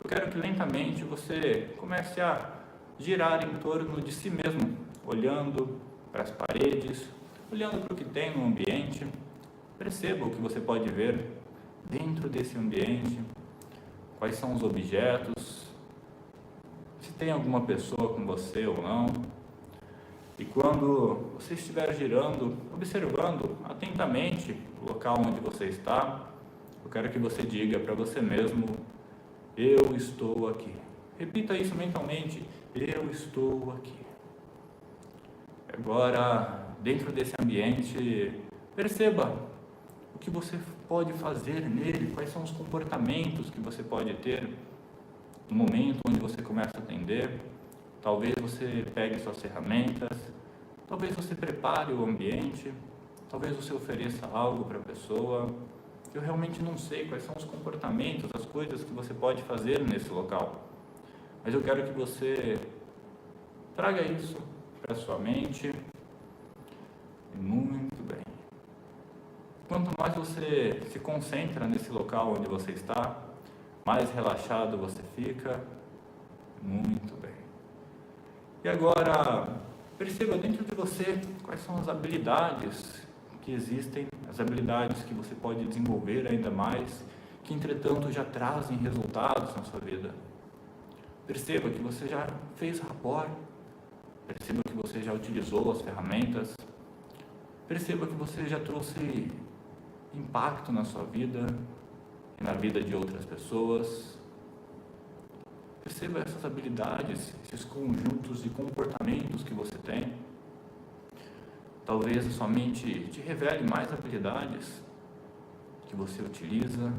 Eu quero que lentamente você comece a girar em torno de si mesmo, olhando para as paredes, olhando para o que tem no ambiente. Perceba o que você pode ver dentro desse ambiente, quais são os objetos, se tem alguma pessoa com você ou não. E quando você estiver girando, observando atentamente o local onde você está, eu quero que você diga para você mesmo: eu estou aqui. Repita isso mentalmente: eu estou aqui. Agora, dentro desse ambiente, perceba o que você pode fazer nele, quais são os comportamentos que você pode ter no momento onde você começa a atender. Talvez você pegue suas ferramentas, talvez você prepare o ambiente, talvez você ofereça algo para a pessoa. Eu realmente não sei quais são os comportamentos, as coisas que você pode fazer nesse local, mas eu quero que você traga isso para a sua mente. Muito bem. Quanto mais você se concentra nesse local onde você está, mais relaxado você fica. Muito bem. E agora, perceba dentro de você quais são as habilidades que existem, as habilidades que você pode desenvolver ainda mais, que entretanto já trazem resultados na sua vida. Perceba que você já fez rapport, perceba que você já utilizou as ferramentas, perceba que você já trouxe impacto na sua vida e na vida de outras pessoas. Perceba essas habilidades, esses conjuntos de comportamentos que você tem. Talvez a sua mente te revele mais habilidades que você utiliza,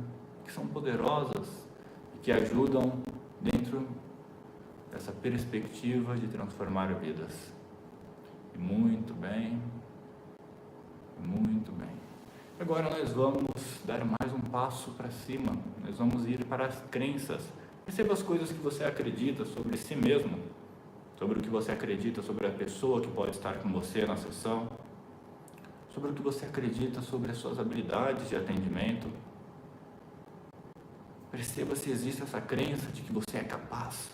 que são poderosas e que ajudam dentro dessa perspectiva de transformar vidas. E muito bem, muito bem. Agora nós vamos dar mais um passo para cima, nós vamos ir para as crenças. Perceba as coisas que você acredita sobre si mesmo, sobre o que você acredita sobre a pessoa que pode estar com você na sessão, sobre o que você acredita sobre as suas habilidades de atendimento. Perceba se existe essa crença de que você é capaz.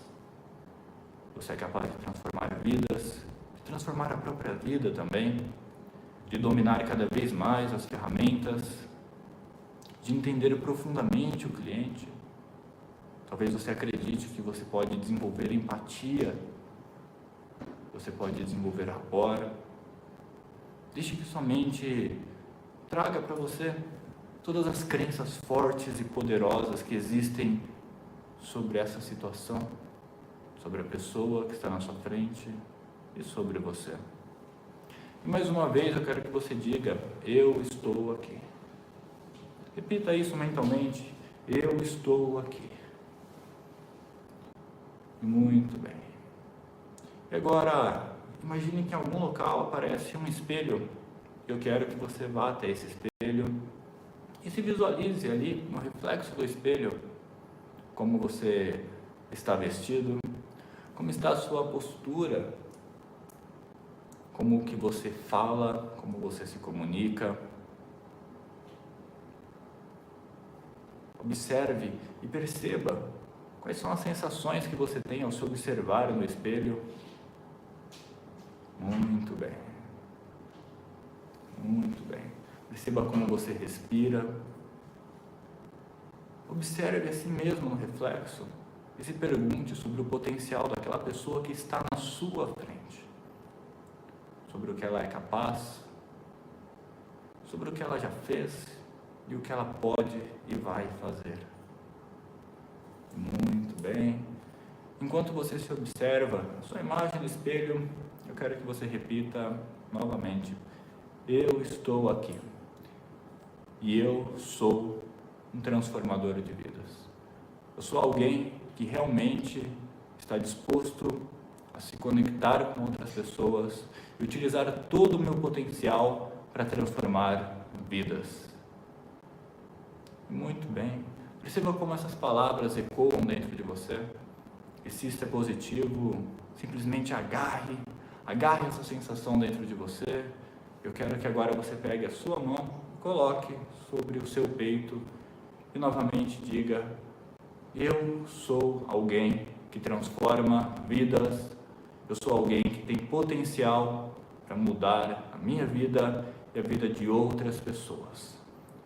Você é capaz de transformar vidas, de transformar a própria vida também, de dominar cada vez mais as ferramentas, de entender profundamente o cliente. Talvez você acredite que você pode desenvolver empatia, você pode desenvolver rapport. Deixe que sua mente traga para você todas as crenças fortes e poderosas que existem sobre essa situação, sobre a pessoa que está na sua frente e sobre você. E mais uma vez eu quero que você diga: eu estou aqui. Repita isso mentalmente: eu estou aqui. Muito bem. E agora, imagine que em algum local aparece um espelho. Eu quero que você vá até esse espelho e se visualize ali no reflexo do espelho como você está vestido, como está a sua postura, como que você fala, como você se comunica. Observe e perceba quais são as sensações que você tem ao se observar no espelho. Muito bem. Muito bem. Perceba como você respira. Observe a si mesmo no reflexo e se pergunte sobre o potencial daquela pessoa que está na sua frente. Sobre o que ela é capaz, sobre o que ela já fez e o que ela pode e vai fazer. Muito bem. Enquanto você se observa, a sua imagem no espelho, eu quero que você repita novamente: eu estou aqui e eu sou um transformador de vidas. Eu sou alguém que realmente está disposto a se conectar com outras pessoas e utilizar todo o meu potencial para transformar vidas. Muito bem. Perceba como essas palavras ecoam dentro de você. E se isso é positivo, simplesmente agarre essa sensação dentro de você. Eu quero que agora você pegue a sua mão, coloque sobre o seu peito e novamente diga: eu sou alguém que transforma vidas. Eu sou alguém que tem potencial para mudar a minha vida e a vida de outras pessoas.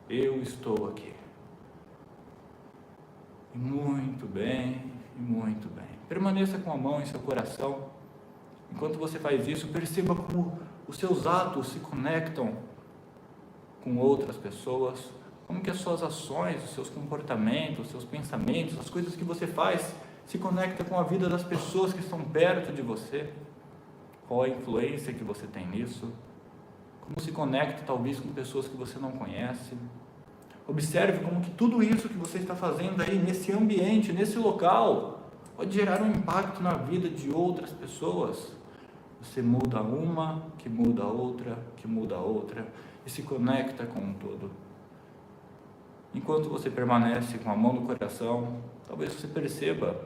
Eu estou aqui. Muito bem, muito bem. Permaneça com a mão em seu coração. Enquanto você faz isso, perceba como os seus atos se conectam com outras pessoas, como que as suas ações, os seus comportamentos, os seus pensamentos, as coisas que você faz se conectam com a vida das pessoas que estão perto de você. Qual a influência que você tem nisso? Como se conecta talvez com pessoas que você não conhece? Observe como que tudo isso que você está fazendo aí nesse ambiente, nesse local, pode gerar um impacto na vida de outras pessoas. Você muda uma, que muda a outra, que muda a outra e se conecta com um todo. Enquanto você permanece com a mão no coração, talvez você perceba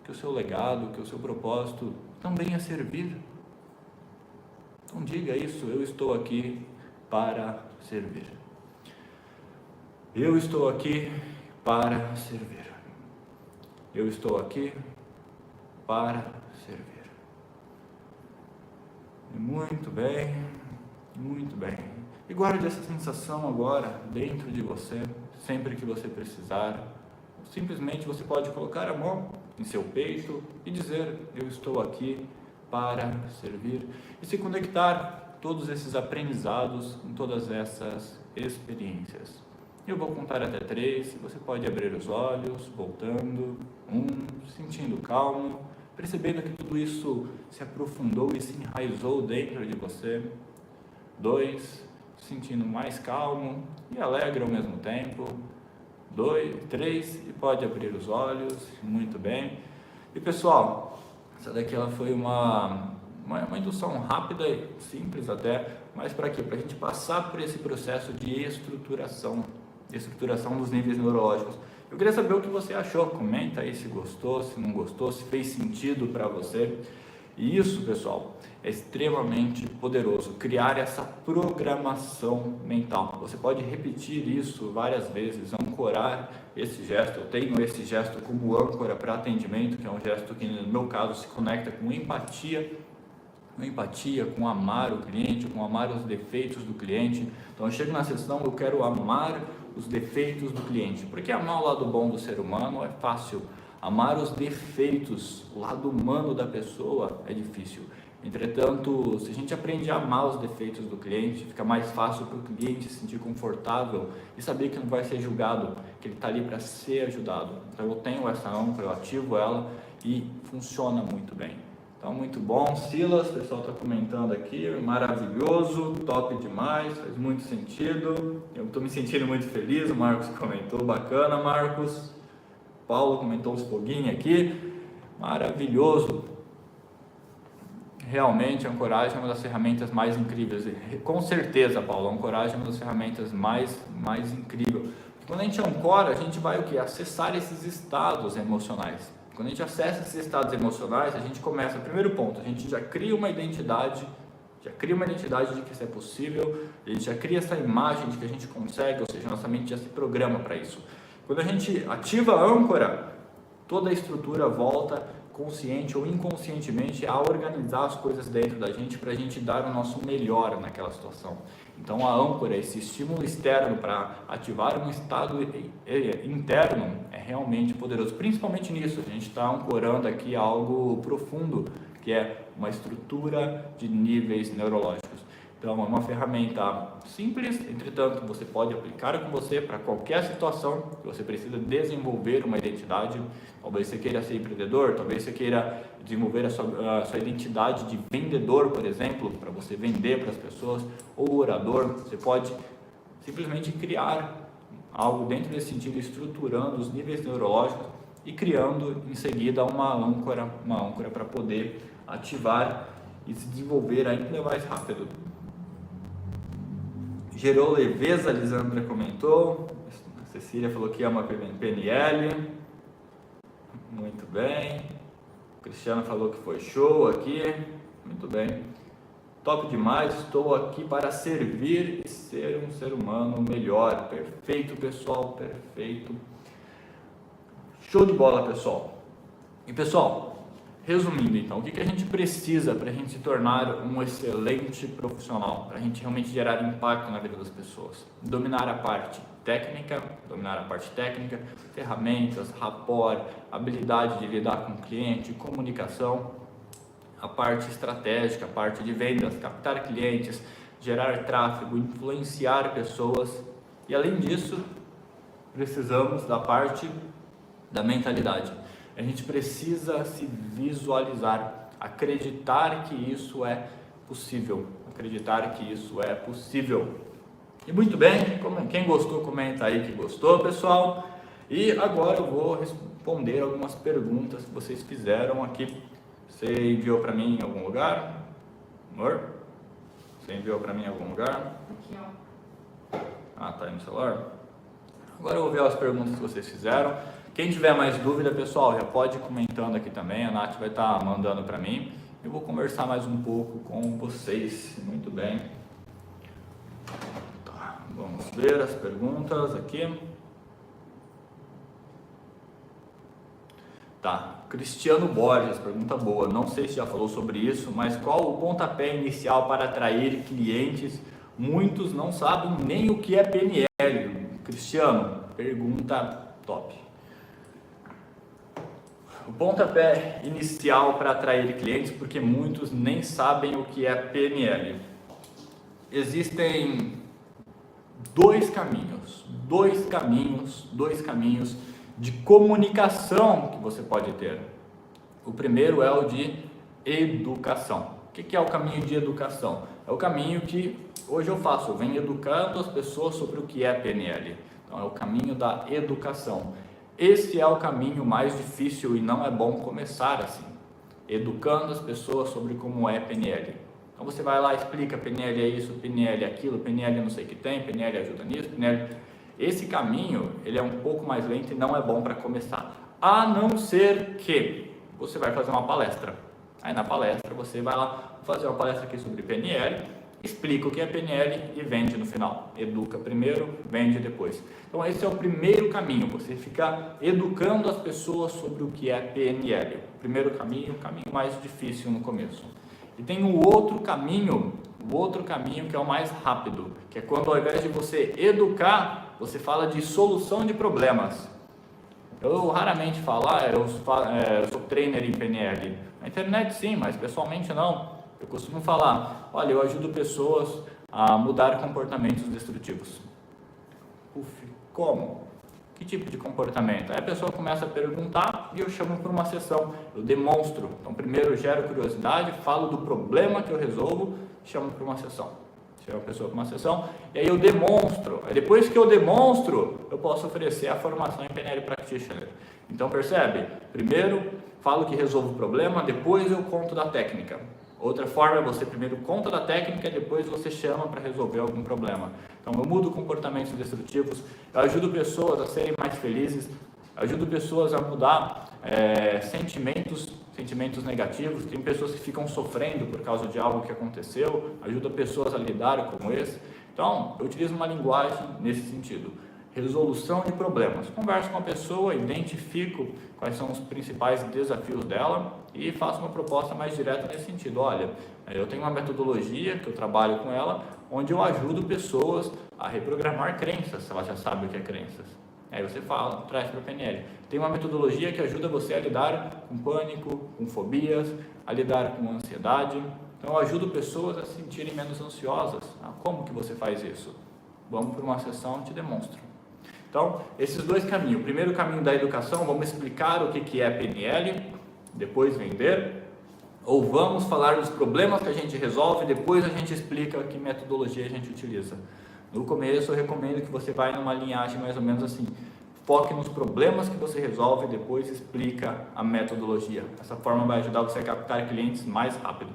que o seu legado, que o seu propósito também é servir. Então diga isso: eu estou aqui para servir. Eu estou aqui para servir. Eu estou aqui para servir. Muito bem, muito bem. E guarde essa sensação agora dentro de você, sempre que você precisar. Simplesmente você pode colocar a mão em seu peito e dizer: eu estou aqui para servir. E se conectar todos esses aprendizados em todas essas experiências. Eu vou contar até 3, você pode abrir os olhos, voltando. 1, sentindo calmo, percebendo que tudo isso se aprofundou e se enraizou dentro de você. 2, sentindo mais calmo e alegre ao mesmo tempo. 3, e pode abrir os olhos. Muito bem. E pessoal, essa daqui ela foi uma indução rápida e simples até, mas para quê? Para a gente passar por esse processo de estruturação dos níveis neurológicos. Eu queria saber o que você achou. Comenta aí se gostou, se não gostou, se fez sentido para você. E isso, pessoal, é extremamente poderoso, criar essa programação mental. Você pode repetir isso várias vezes, ancorar esse gesto. Eu tenho esse gesto como âncora para atendimento, que é um gesto que no meu caso se conecta com empatia, com amar o cliente, com amar os defeitos do cliente. Então eu chego na sessão, eu quero amar os defeitos do cliente, porque amar o lado bom do ser humano é fácil, amar os defeitos, o lado humano da pessoa é difícil. Entretanto, se a gente aprende a amar os defeitos do cliente, fica mais fácil para o cliente se sentir confortável e saber que não vai ser julgado, que ele está ali para ser ajudado. Então eu tenho essa âncora, eu ativo ela e funciona muito bem. Então, muito bom. Silas, o pessoal está comentando aqui, maravilhoso, top demais, faz muito sentido. Eu estou me sentindo muito feliz, o Marcos comentou, bacana, Marcos. Paulo comentou uns foguinhos aqui. Maravilhoso. Realmente, a ancoragem é uma das ferramentas mais incríveis. Com certeza, Paulo, a ancoragem é uma das ferramentas mais incríveis. Quando a gente ancora, a gente vai o quê? Acessar esses estados emocionais. Quando a gente acessa esses estados emocionais, a gente começa, primeiro ponto, a gente já cria uma identidade de que isso é possível, a gente já cria essa imagem de que a gente consegue, ou seja, nossa mente já se programa para isso. Quando a gente ativa a âncora, toda a estrutura volta, consciente ou inconscientemente, a organizar as coisas dentro da gente para a gente dar o nosso melhor naquela situação. Então a âncora, esse estímulo externo para ativar um estado interno é realmente poderoso, principalmente nisso, a gente está ancorando aqui algo profundo, que é uma estrutura de níveis neurológicos. Então é uma ferramenta simples, entretanto você pode aplicar com você para qualquer situação que você precisa desenvolver uma identidade. Talvez você queira ser empreendedor, talvez você queira desenvolver a sua identidade de vendedor, por exemplo, para você vender para as pessoas, ou orador. Você pode simplesmente criar algo dentro desse sentido, estruturando os níveis neurológicos e criando em seguida uma âncora para poder ativar e se desenvolver ainda mais rápido. Gerou leveza, a Lisandra comentou. A Cecília falou que ama PNL. Muito bem. O Cristiano falou que foi show aqui. Muito bem. Top demais. Estou aqui para servir e ser um ser humano melhor. Perfeito, pessoal. Perfeito. Show de bola, pessoal. E pessoal, resumindo então, o que a gente precisa para a gente se tornar um excelente profissional, para a gente realmente gerar impacto na vida das pessoas? Dominar a parte técnica, ferramentas, rapport, habilidade de lidar com o cliente, comunicação, a parte estratégica, a parte de vendas, captar clientes, gerar tráfego, influenciar pessoas e além disso, precisamos da parte da mentalidade. A gente precisa se visualizar, acreditar que isso é possível, E muito bem, quem gostou, comenta aí que gostou, pessoal. E agora eu vou responder algumas perguntas que vocês fizeram aqui. Você enviou para mim em algum lugar? Amor? Você enviou para mim em algum lugar? Aqui, ó. Ah, tá aí no celular? Agora eu vou ver as perguntas que vocês fizeram. Quem tiver mais dúvida, pessoal, já pode ir comentando aqui também. A Nath vai estar mandando para mim. Eu vou conversar mais um pouco com vocês. Muito bem. Tá, vamos ver as perguntas aqui. Tá, Cristiano Borges, pergunta boa. Não sei se já falou sobre isso, mas qual o pontapé inicial para atrair clientes? Muitos não sabem nem o que é PNL. Cristiano, pergunta top. O pontapé inicial para atrair clientes, porque muitos nem sabem o que é PNL. Existem dois caminhos de comunicação que você pode ter. O primeiro é o de educação. O que é o caminho de educação? É o caminho que hoje eu faço, eu venho educando as pessoas sobre o que é PNL. Então é o caminho da educação. Esse é o caminho mais difícil e não é bom começar assim, educando as pessoas sobre como é PNL. Então você vai lá, explica PNL é isso, PNL é aquilo, PNL não sei o que tem, PNL ajuda nisso, PNL... Esse caminho, ele é um pouco mais lento e não é bom para começar. A não ser que você vai fazer uma palestra. Aí na palestra você vai lá fazer uma palestra aqui sobre PNL, explica o que é PNL e vende no final. Educa primeiro, vende depois. Então esse é o primeiro caminho, você ficar educando as pessoas sobre o que é PNL. O primeiro caminho, o caminho mais difícil no começo. E tem o outro caminho que é o mais rápido, que é quando ao invés de você educar, você fala de solução de problemas. Eu raramente falo, eu sou trainer em PNL. Na internet sim, mas pessoalmente não. Eu costumo falar, olha, eu ajudo pessoas a mudar comportamentos destrutivos. Como? Que tipo de comportamento? Aí a pessoa começa a perguntar e eu chamo para uma sessão, eu demonstro. Então primeiro eu gero curiosidade, falo do problema que eu resolvo, chamo para uma sessão. Chamo a pessoa para uma sessão e aí eu demonstro. Aí depois que eu demonstro, eu posso oferecer a formação em PNL Practitioner. Então percebe? Primeiro falo que resolvo o problema, depois eu conto da técnica. Outra forma é você primeiro conta da técnica, depois você chama para resolver algum problema. Então eu mudo comportamentos destrutivos, eu ajudo pessoas a serem mais felizes, ajudo pessoas a mudar sentimentos negativos. Tem pessoas que ficam sofrendo por causa de algo que aconteceu, ajuda pessoas a lidar com esse. Então eu utilizo uma linguagem nesse sentido. Resolução de problemas. Converso com a pessoa, identifico quais são os principais desafios dela e faço uma proposta mais direta nesse sentido. Olha, eu tenho uma metodologia que eu trabalho com ela, onde eu ajudo pessoas a reprogramar crenças, se ela já sabe o que é crenças. Aí você fala, traz para a PNL. Tem uma metodologia que ajuda você a lidar com pânico, com fobias, a lidar com ansiedade. Então eu ajudo pessoas a se sentirem menos ansiosas. Como que você faz isso? Vamos para uma sessão e te demonstro. Então, esses dois caminhos. O primeiro caminho da educação, vamos explicar o que é PNL, depois vender. Ou vamos falar dos problemas que a gente resolve, depois a gente explica que metodologia a gente utiliza. No começo, eu recomendo que você vá numa linhagem mais ou menos assim. Foque nos problemas que você resolve, depois explica a metodologia. Essa forma vai ajudar você a captar clientes mais rápido.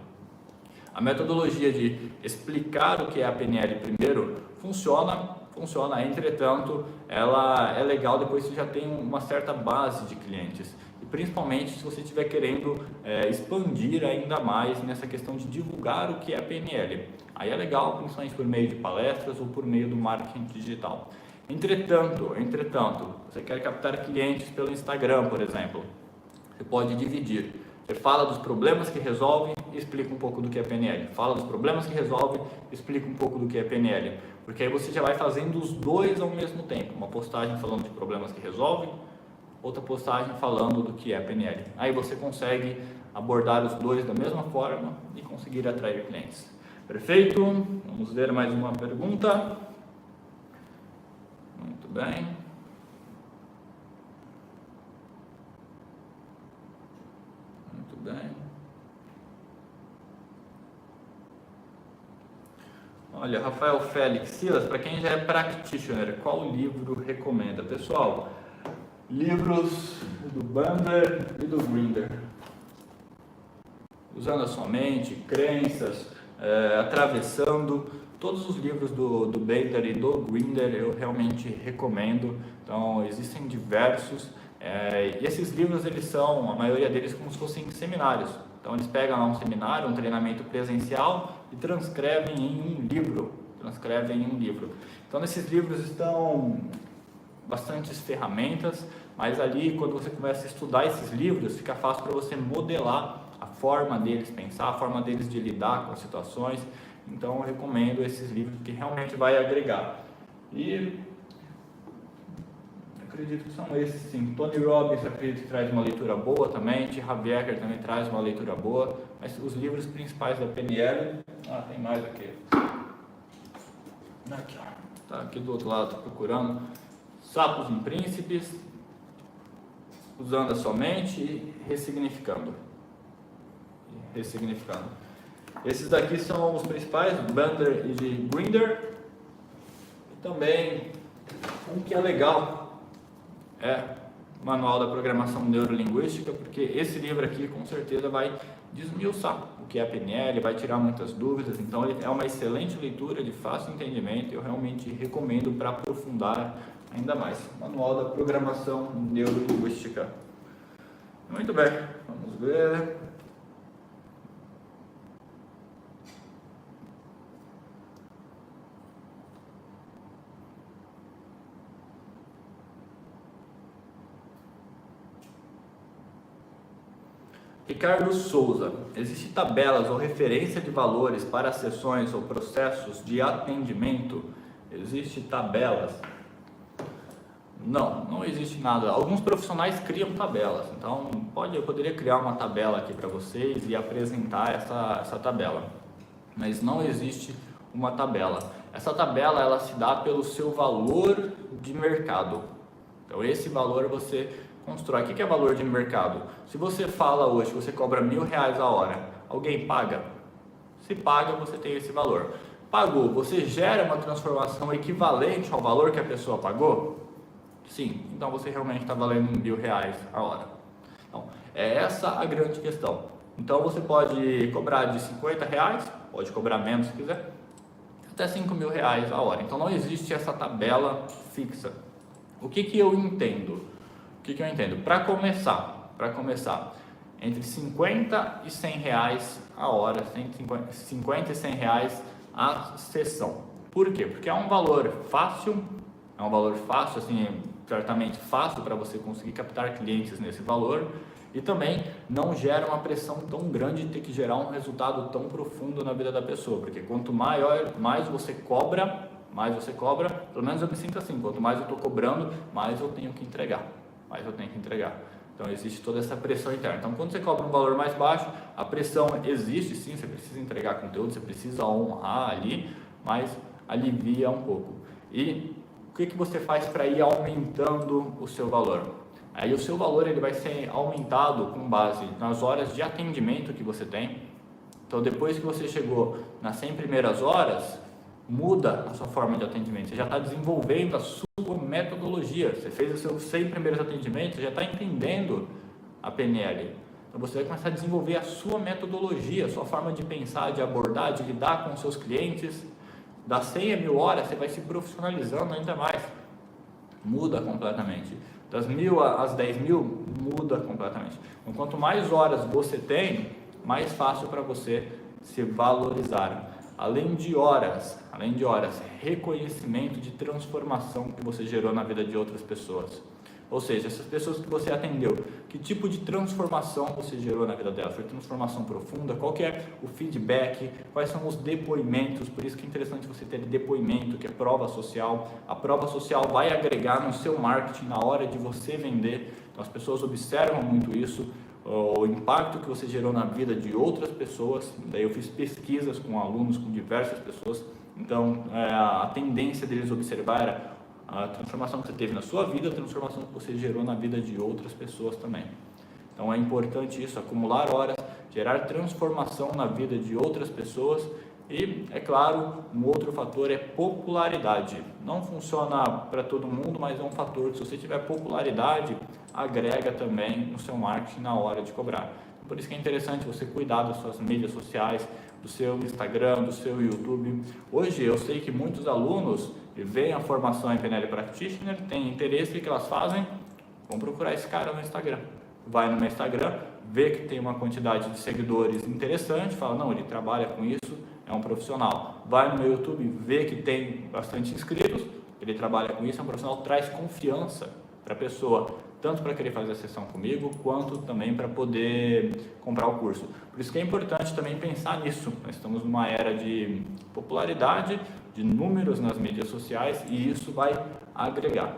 A metodologia de explicar o que é a PNL primeiro funciona, entretanto, ela é legal depois que você já tem uma certa base de clientes. E principalmente se você estiver querendo expandir ainda mais nessa questão de divulgar o que é a PNL. Aí é legal, principalmente por meio de palestras ou por meio do marketing digital. Entretanto, você quer captar clientes pelo Instagram, por exemplo, você pode dividir. Você fala dos problemas que resolve e explica um pouco do que é PNL. Fala dos problemas que resolve e explica um pouco do que é PNL. Porque aí você já vai fazendo os dois ao mesmo tempo. Uma postagem falando de problemas que resolve, outra postagem falando do que é PNL. Aí você consegue abordar os dois da mesma forma e conseguir atrair clientes. Perfeito? Vamos ver mais uma pergunta. Muito bem. Muito bem. Olha, Rafael Félix, Silas, para quem já é practitioner, qual livro recomenda? Pessoal, livros do Bandler e do Grinder. Usando a sua mente, crenças, atravessando, todos os livros do Bandler e do Grinder eu realmente recomendo. Então, existem diversos, e esses livros, eles são, a maioria deles, como se fossem seminários. Então eles pegam lá um seminário, um treinamento presencial e transcrevem em um livro. Então nesses livros estão bastantes ferramentas, mas ali quando você começa a estudar esses livros, fica fácil para você modelar a forma deles pensar, a forma deles de lidar com as situações. Então eu recomendo esses livros que realmente vai agregar. E acredito que são esses sim. Tony Robbins acredito que traz uma leitura boa também, T. Harv Eker também traz uma leitura boa, mas os livros principais da PNL, tem mais aqui. Aqui, ó. Tá aqui do outro lado, tô procurando. Sapos em Príncipes, Usando a Sua Mente e Ressignificando. Esses daqui são os principais, Bandler e de Grinder. E também um que é legal Manual da Programação Neurolinguística, porque esse livro aqui com certeza vai desmiuçar o que é a PNL, vai tirar muitas dúvidas. Então ele é uma excelente leitura de fácil entendimento, eu realmente recomendo para aprofundar ainda mais. Manual da Programação Neurolinguística. Muito bem, vamos ver. Ricardo Souza, existem tabelas ou referência de valores para sessões ou processos de atendimento? Existem tabelas? Não existe nada. Alguns profissionais criam tabelas, então eu poderia criar uma tabela aqui para vocês e apresentar essa tabela, mas não existe uma tabela. Essa tabela ela se dá pelo seu valor de mercado. Então esse valor você constrói. O que é valor de mercado? Se você fala hoje que você cobra R$1.000 a hora, alguém paga? Se paga, você tem esse valor. Pagou, você gera uma transformação equivalente ao valor que a pessoa pagou? Sim, então você realmente está valendo R$1.000 a hora. Então, é essa a grande questão. Então você pode cobrar de R$50, pode cobrar menos se quiser, até R$5.000 a hora. Então não existe essa tabela fixa. O que eu entendo? Para começar, entre 50 e 100 reais a hora, 50 e 100 reais a sessão. Por quê? Porque é um valor fácil, assim, certamente fácil para você conseguir captar clientes nesse valor, e também não gera uma pressão tão grande de ter que gerar um resultado tão profundo na vida da pessoa, porque quanto mais você cobra, pelo menos eu me sinto assim, quanto mais eu estou cobrando, mais eu tenho que entregar. Então existe toda essa pressão interna. Então quando você cobra um valor mais baixo, a pressão existe sim, você precisa entregar conteúdo, você precisa honrar ali, mas alivia um pouco. E o que você faz para ir aumentando o seu valor? Aí o seu valor ele vai ser aumentado com base nas horas de atendimento que você tem. Então depois que você chegou nas 100 primeiras horas, muda a sua forma de atendimento. Você já está desenvolvendo a sua metodologia. Você fez os seus 100 primeiros atendimentos, você já está entendendo a PNL. Então você vai começar a desenvolver a sua metodologia, a sua forma de pensar, de abordar, de lidar com os seus clientes. Das 100 a 1.000 horas, você vai se profissionalizando ainda mais. Muda completamente. Das 1.000 às 10.000, muda completamente. Então, quanto mais horas você tem, mais fácil para você se valorizar. Além de horas, reconhecimento de transformação que você gerou na vida de outras pessoas. Ou seja, essas pessoas que você atendeu, que tipo de transformação você gerou na vida delas? Foi transformação profunda? Qual que é o feedback? Quais são os depoimentos? Por isso que é interessante você ter depoimento, que é prova social. A prova social vai agregar no seu marketing na hora de você vender. Então as pessoas observam muito isso, o impacto que você gerou na vida de outras pessoas. Daí eu fiz pesquisas com alunos, com diversas pessoas. Então a tendência deles observar era a transformação que você teve na sua vida, a transformação que você gerou na vida de outras pessoas também. Então é importante isso, acumular horas, gerar transformação na vida de outras pessoas e, é claro, um outro fator é popularidade. Não funciona para todo mundo, mas é um fator que, se você tiver popularidade, agrega também no seu marketing na hora de cobrar. Por isso que é interessante você cuidar das suas mídias sociais, do seu Instagram, do seu YouTube. Hoje eu sei que muitos alunos veem a formação em PNL Practitioner, têm interesse, o que elas fazem? Vão procurar esse cara no Instagram. Vai no meu Instagram, vê que tem uma quantidade de seguidores interessante, fala, não, ele trabalha com isso, é um profissional. Vai no meu YouTube, vê que tem bastante inscritos, ele trabalha com isso, é um profissional, traz confiança para a pessoa, tanto para querer fazer a sessão comigo, quanto também para poder comprar o curso. Por isso que é importante também pensar nisso. Nós estamos numa era de popularidade, de números nas mídias sociais, e isso vai agregar.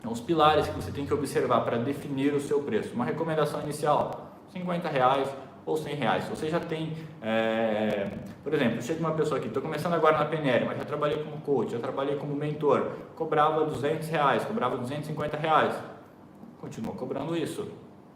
Então, os pilares que você tem que observar para definir o seu preço. Uma recomendação inicial, R$50 ou R$100. Se você já tem, por exemplo, chega uma pessoa aqui, estou começando agora na PNL, mas já trabalhei como coach, já trabalhei como mentor, cobrava R$200, cobrava R$250, continua cobrando isso.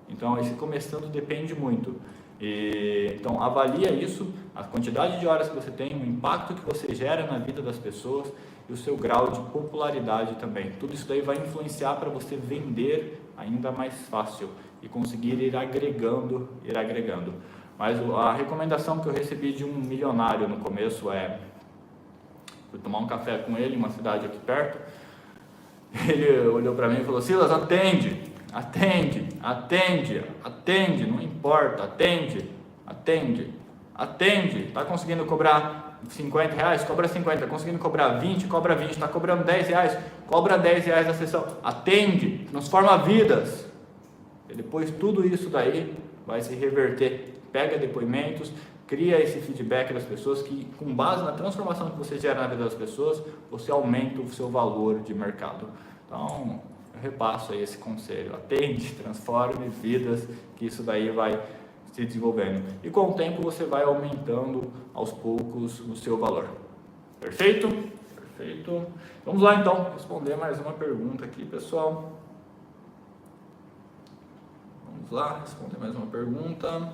Então, esse começando depende muito. Então, avalia isso, a quantidade de horas que você tem, o impacto que você gera na vida das pessoas e o seu grau de popularidade também. Tudo isso daí vai influenciar para você vender ainda mais fácil e conseguir ir agregando. Mas a recomendação que eu recebi de um milionário no começo fui tomar um café com ele em uma cidade aqui perto. Ele olhou para mim e falou: Silas, atende, não importa, atende, tá conseguindo cobrar R$50, cobra 50, tá conseguindo cobrar 20, cobra 20, tá cobrando R$10, cobra R$10 a sessão, atende, transforma vidas. E depois tudo isso daí vai se reverter, pega depoimentos, cria esse feedback das pessoas, que com base na transformação que você gera na vida das pessoas, você aumenta o seu valor de mercado. Então, eu repasso aí esse conselho, atende, transforme vidas, que isso daí vai se desenvolvendo. E com o tempo você vai aumentando aos poucos o seu valor. Perfeito? Perfeito. Vamos lá então, responder mais uma pergunta aqui, pessoal. Vamos lá, responder mais uma pergunta.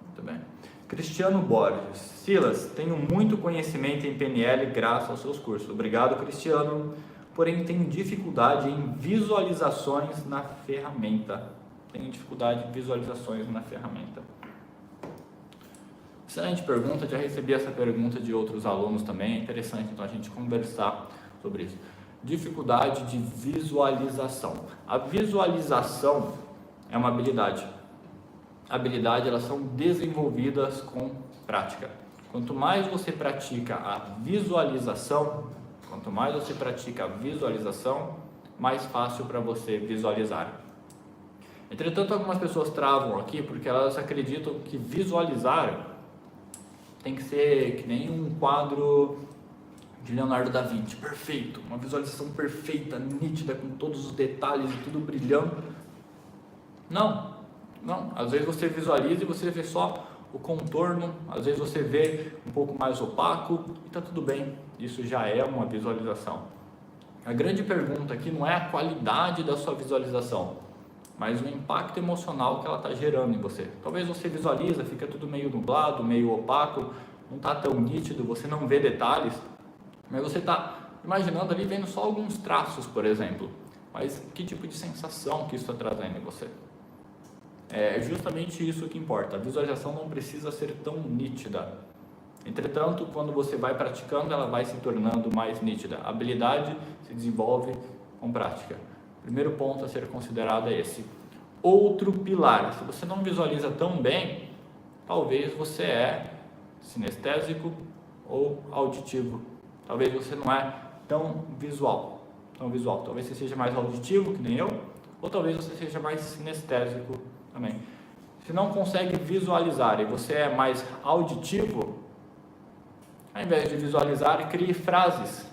Muito bem. Cristiano Borges. Silas, tenho muito conhecimento em PNL graças aos seus cursos. Obrigado, Cristiano. Porém, tenho dificuldade em visualizações na ferramenta. Excelente pergunta, já recebi essa pergunta de outros alunos também, é interessante então a gente conversar sobre isso. Dificuldade de visualização. A visualização é uma habilidade. Habilidades, elas são desenvolvidas com prática. Quanto mais você pratica a visualização, mais fácil para você visualizar. Entretanto, algumas pessoas travam aqui porque elas acreditam que visualizar tem que ser que nem um quadro de Leonardo da Vinci, perfeito, uma visualização perfeita, nítida, com todos os detalhes e tudo brilhando. Não, às vezes você visualiza e você vê só o contorno, às vezes você vê um pouco mais opaco e está tudo bem, isso já é uma visualização. A grande pergunta aqui não é a qualidade da sua visualização, mas o impacto emocional que ela está gerando em você. Talvez você visualiza, fica tudo meio nublado, meio opaco, não está tão nítido, você não vê detalhes, mas você está imaginando ali, vendo só alguns traços, por exemplo. Mas que tipo de sensação que isso está trazendo em você? É justamente isso que importa. A visualização não precisa ser tão nítida. Entretanto, quando você vai praticando, ela vai se tornando mais nítida. A habilidade se desenvolve com prática. O primeiro ponto a ser considerado é esse. Outro pilar, se você não visualiza tão bem, talvez você é sinestésico ou auditivo. Talvez você não é tão visual. Talvez você seja mais auditivo, que nem eu, ou talvez você seja mais sinestésico também. Se não consegue visualizar e você é mais auditivo, ao invés de visualizar, crie frases.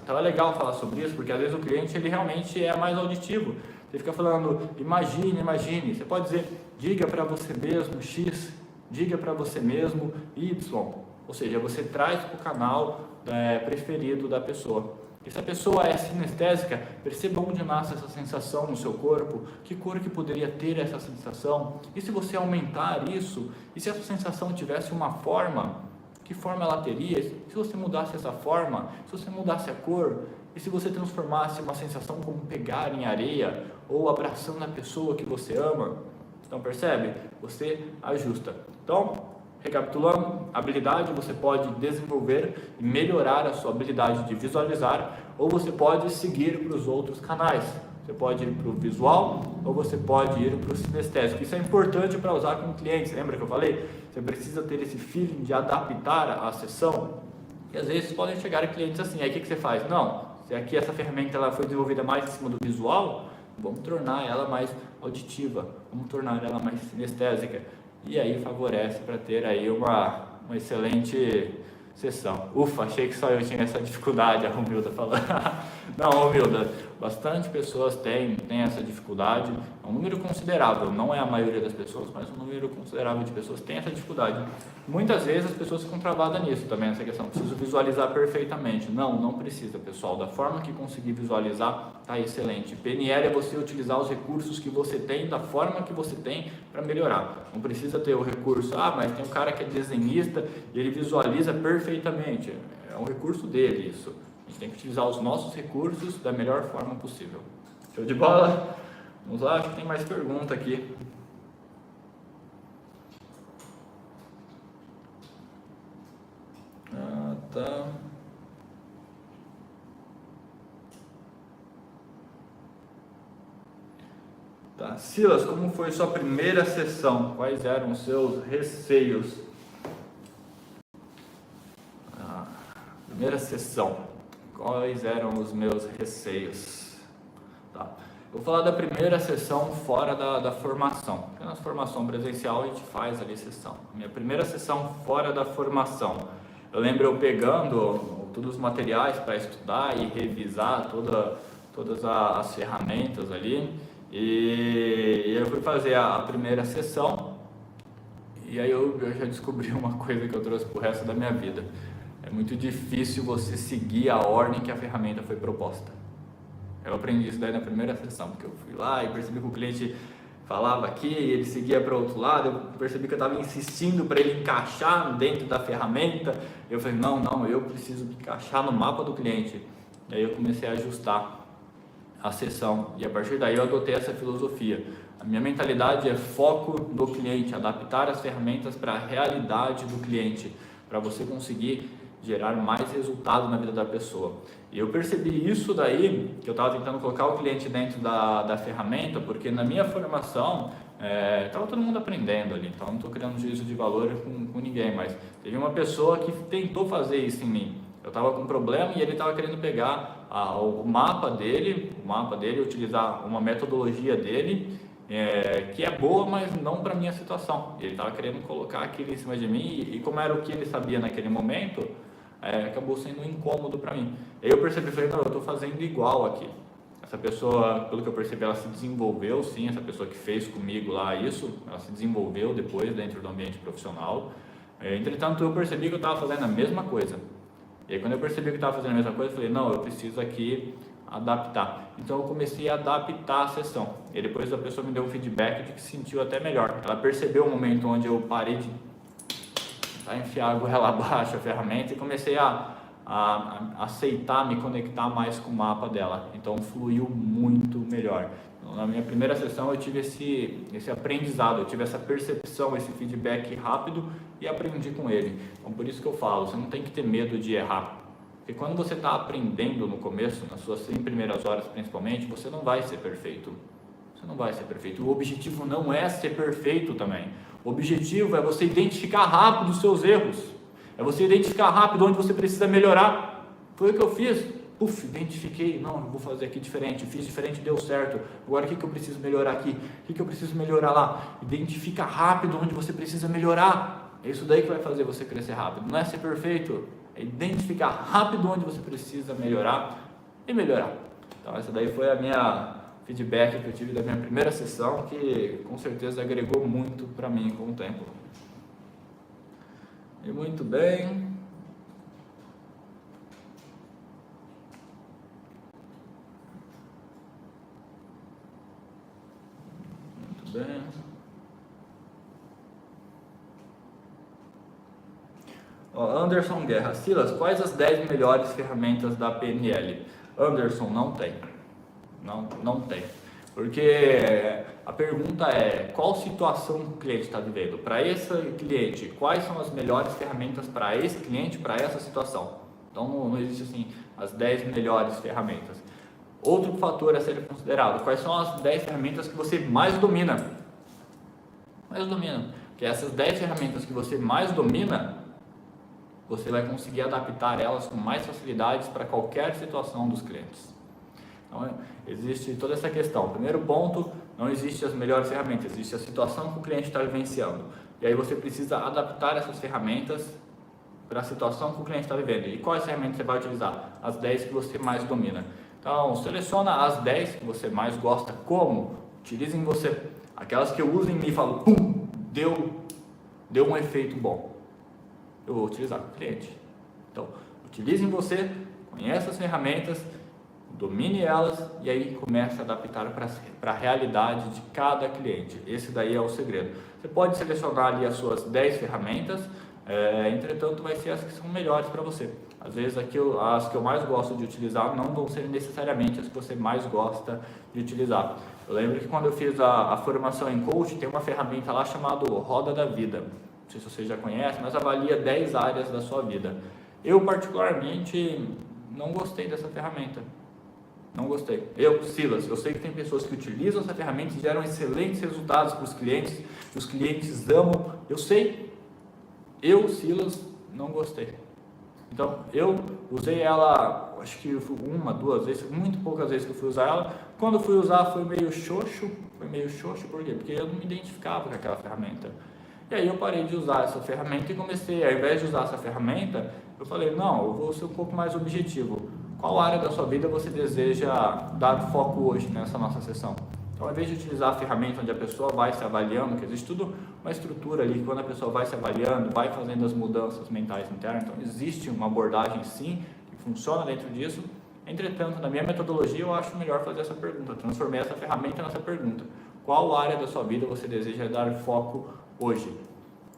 Então é legal falar sobre isso, porque às vezes o cliente ele realmente é mais auditivo. Você fica falando, imagine. Você pode dizer, diga para você mesmo X, diga para você mesmo Y. Ou seja, você traz para o canal preferido da pessoa. E se a pessoa é sinestésica, perceba onde nasce essa sensação no seu corpo, que cor que poderia ter essa sensação, e se você aumentar isso, e se essa sensação tivesse uma forma, que forma ela teria? Se você mudasse essa forma, se você mudasse a cor, e se você transformasse uma sensação como pegar em areia, ou abraçando a pessoa que você ama, então percebe? Você ajusta. Então, recapitulando, habilidade você pode desenvolver e melhorar a sua habilidade de visualizar, ou você pode seguir para os outros canais. Você pode ir para o visual ou você pode ir para o sinestésico. Isso é importante para usar com clientes. Lembra que eu falei? Você precisa ter esse feeling de adaptar a sessão. E às vezes podem chegar clientes assim. Aí o que você faz? Não, se aqui essa ferramenta ela foi desenvolvida mais em cima do visual, vamos tornar ela mais auditiva, vamos tornar ela mais sinestésica. E aí favorece para ter aí uma excelente sessão. Ufa, achei que só eu tinha essa dificuldade, a Romilda falando. Não, Romilda, bastante pessoas têm essa dificuldade, é um número considerável, não é a maioria das pessoas, mas um número considerável de pessoas tem essa dificuldade. Muitas vezes as pessoas ficam travadas nisso também, essa questão, preciso visualizar perfeitamente. Não precisa, pessoal, da forma que conseguir visualizar, está excelente. PNL é você utilizar os recursos que você tem, da forma que você tem, para melhorar. Não precisa ter o recurso, mas tem um cara que é desenhista e ele visualiza perfeitamente, é um recurso dele isso. A gente tem que utilizar os nossos recursos da melhor forma possível. Show de bola? Vamos lá, acho que tem mais pergunta aqui. Tá. Tá. Silas, como foi sua primeira sessão? Quais eram os seus receios? Primeira sessão. Quais eram os meus receios? Tá. Vou falar da primeira sessão fora da formação. Porque na formação presencial a gente faz ali sessão. Minha primeira sessão fora da formação. Eu lembro eu pegando todos os materiais para estudar e revisar todas as ferramentas ali. E eu fui fazer a primeira sessão. E aí eu já descobri uma coisa que eu trouxe pro resto da minha vida. É muito difícil você seguir a ordem que a ferramenta foi proposta. Eu aprendi isso daí na primeira sessão, porque eu fui lá e percebi que o cliente falava aqui e ele seguia para o outro lado, eu percebi que eu estava insistindo para ele encaixar dentro da ferramenta. Eu falei, não, eu preciso encaixar no mapa do cliente. E aí eu comecei a ajustar a sessão e a partir daí eu adotei essa filosofia. A minha mentalidade é foco do cliente, adaptar as ferramentas para a realidade do cliente, para você conseguir gerar mais resultado na vida da pessoa. E eu percebi isso daí, que eu estava tentando colocar o cliente dentro da ferramenta, porque na minha formação, estava todo mundo aprendendo ali, então não estou criando juízo de valor com ninguém, mas teve uma pessoa que tentou fazer isso em mim. Eu estava com um problema e ele estava querendo pegar o mapa dele, utilizar uma metodologia dele, que é boa, mas não para a minha situação. Ele estava querendo colocar aquilo em cima de mim e como era o que ele sabia naquele momento, acabou sendo um incômodo para mim. Aí eu percebi, falei, não, eu estou fazendo igual aqui. Essa pessoa, pelo que eu percebi, ela se desenvolveu, sim, essa pessoa que fez comigo lá isso, ela se desenvolveu depois dentro do ambiente profissional. Entretanto, eu percebi que eu estava fazendo a mesma coisa. E aí, quando eu percebi que eu estava fazendo a mesma coisa, eu falei, não, eu preciso aqui adaptar. Então, eu comecei a adaptar a sessão. E depois a pessoa me deu um feedback de que se sentiu até melhor. Ela percebeu o momento onde eu parei de enfiar a goela abaixo a ferramenta e comecei a aceitar, me conectar mais com o mapa dela. Então, fluiu muito melhor. Então, na minha primeira sessão, eu tive esse aprendizado, eu tive essa percepção, esse feedback rápido e aprendi com ele. Então, por isso que eu falo, você não tem que ter medo de errar. Porque quando você está aprendendo no começo, nas suas 100 primeiras horas principalmente, você não vai ser perfeito. Você não vai ser perfeito. O objetivo não é ser perfeito também. O objetivo é você identificar rápido os seus erros. É você identificar rápido onde você precisa melhorar. Foi o que eu fiz. Identifiquei. Não, eu vou fazer aqui diferente. Fiz diferente, deu certo. Agora o que eu preciso melhorar aqui? O que eu preciso melhorar lá? Identifica rápido onde você precisa melhorar. É isso daí que vai fazer você crescer rápido. Não é ser perfeito. É identificar rápido onde você precisa melhorar e melhorar. Então essa daí foi a minha feedback que eu tive da minha primeira sessão, que com certeza agregou muito para mim com o tempo. E muito bem. Muito bem. Anderson Guerra, Silas, quais as 10 melhores ferramentas da PNL? Anderson, não tem. Não tem. Porque a pergunta é, qual situação o cliente está vivendo? Para esse cliente, quais são as melhores ferramentas para esse cliente, para essa situação? Então não existe assim, as 10 melhores ferramentas. Outro fator a ser considerado, quais são as 10 ferramentas que você mais domina? Porque essas 10 ferramentas que você mais domina, você vai conseguir adaptar elas com mais facilidades para qualquer situação dos clientes. Então, existe toda essa questão. Primeiro ponto, não existe as melhores ferramentas, existe a situação que o cliente está vivenciando. E aí você precisa adaptar essas ferramentas para a situação que o cliente está vivendo. E quais ferramentas você vai utilizar? As 10 que você mais domina. Então, seleciona as 10 que você mais gosta. Como? Utilize em você. Aquelas que eu uso em mim e falo, pum, deu um efeito bom. Eu vou utilizar com o cliente. Então, utilize em você, conheça as ferramentas, domine elas e aí comece a adaptar para a realidade de cada cliente. Esse daí é o segredo. Você pode selecionar ali as suas 10 ferramentas, entretanto vai ser as que são melhores para você. Às vezes as que eu mais gosto de utilizar não vão ser necessariamente as que você mais gosta de utilizar. Eu lembro que quando eu fiz a formação em coach, tem uma ferramenta lá chamada Roda da Vida. Não sei se você já conhece, mas avalia 10 áreas da sua vida. Eu particularmente não gostei dessa ferramenta. Não gostei. Silas, eu sei que tem pessoas que utilizam essa ferramenta e geram excelentes resultados para os clientes, os clientes amam. Eu sei. Silas, não gostei. Então, eu usei ela, acho que uma, 2 vezes, muito poucas vezes que eu fui usar ela. Quando eu fui usar foi meio xoxo. Por quê? Porque eu não me identificava com aquela ferramenta. E aí eu parei de usar essa ferramenta e comecei, ao invés de usar essa ferramenta, eu falei, não, eu vou ser um pouco mais objetivo. Qual área da sua vida você deseja dar foco hoje nessa nossa sessão? Então, ao invés de utilizar a ferramenta onde a pessoa vai se avaliando, que existe tudo uma estrutura ali, quando a pessoa vai se avaliando, vai fazendo as mudanças mentais internas, então existe uma abordagem sim, que funciona dentro disso. Entretanto, na minha metodologia, eu acho melhor fazer essa pergunta. Eu transformei essa ferramenta nessa pergunta. qual área da sua vida você deseja dar foco hoje.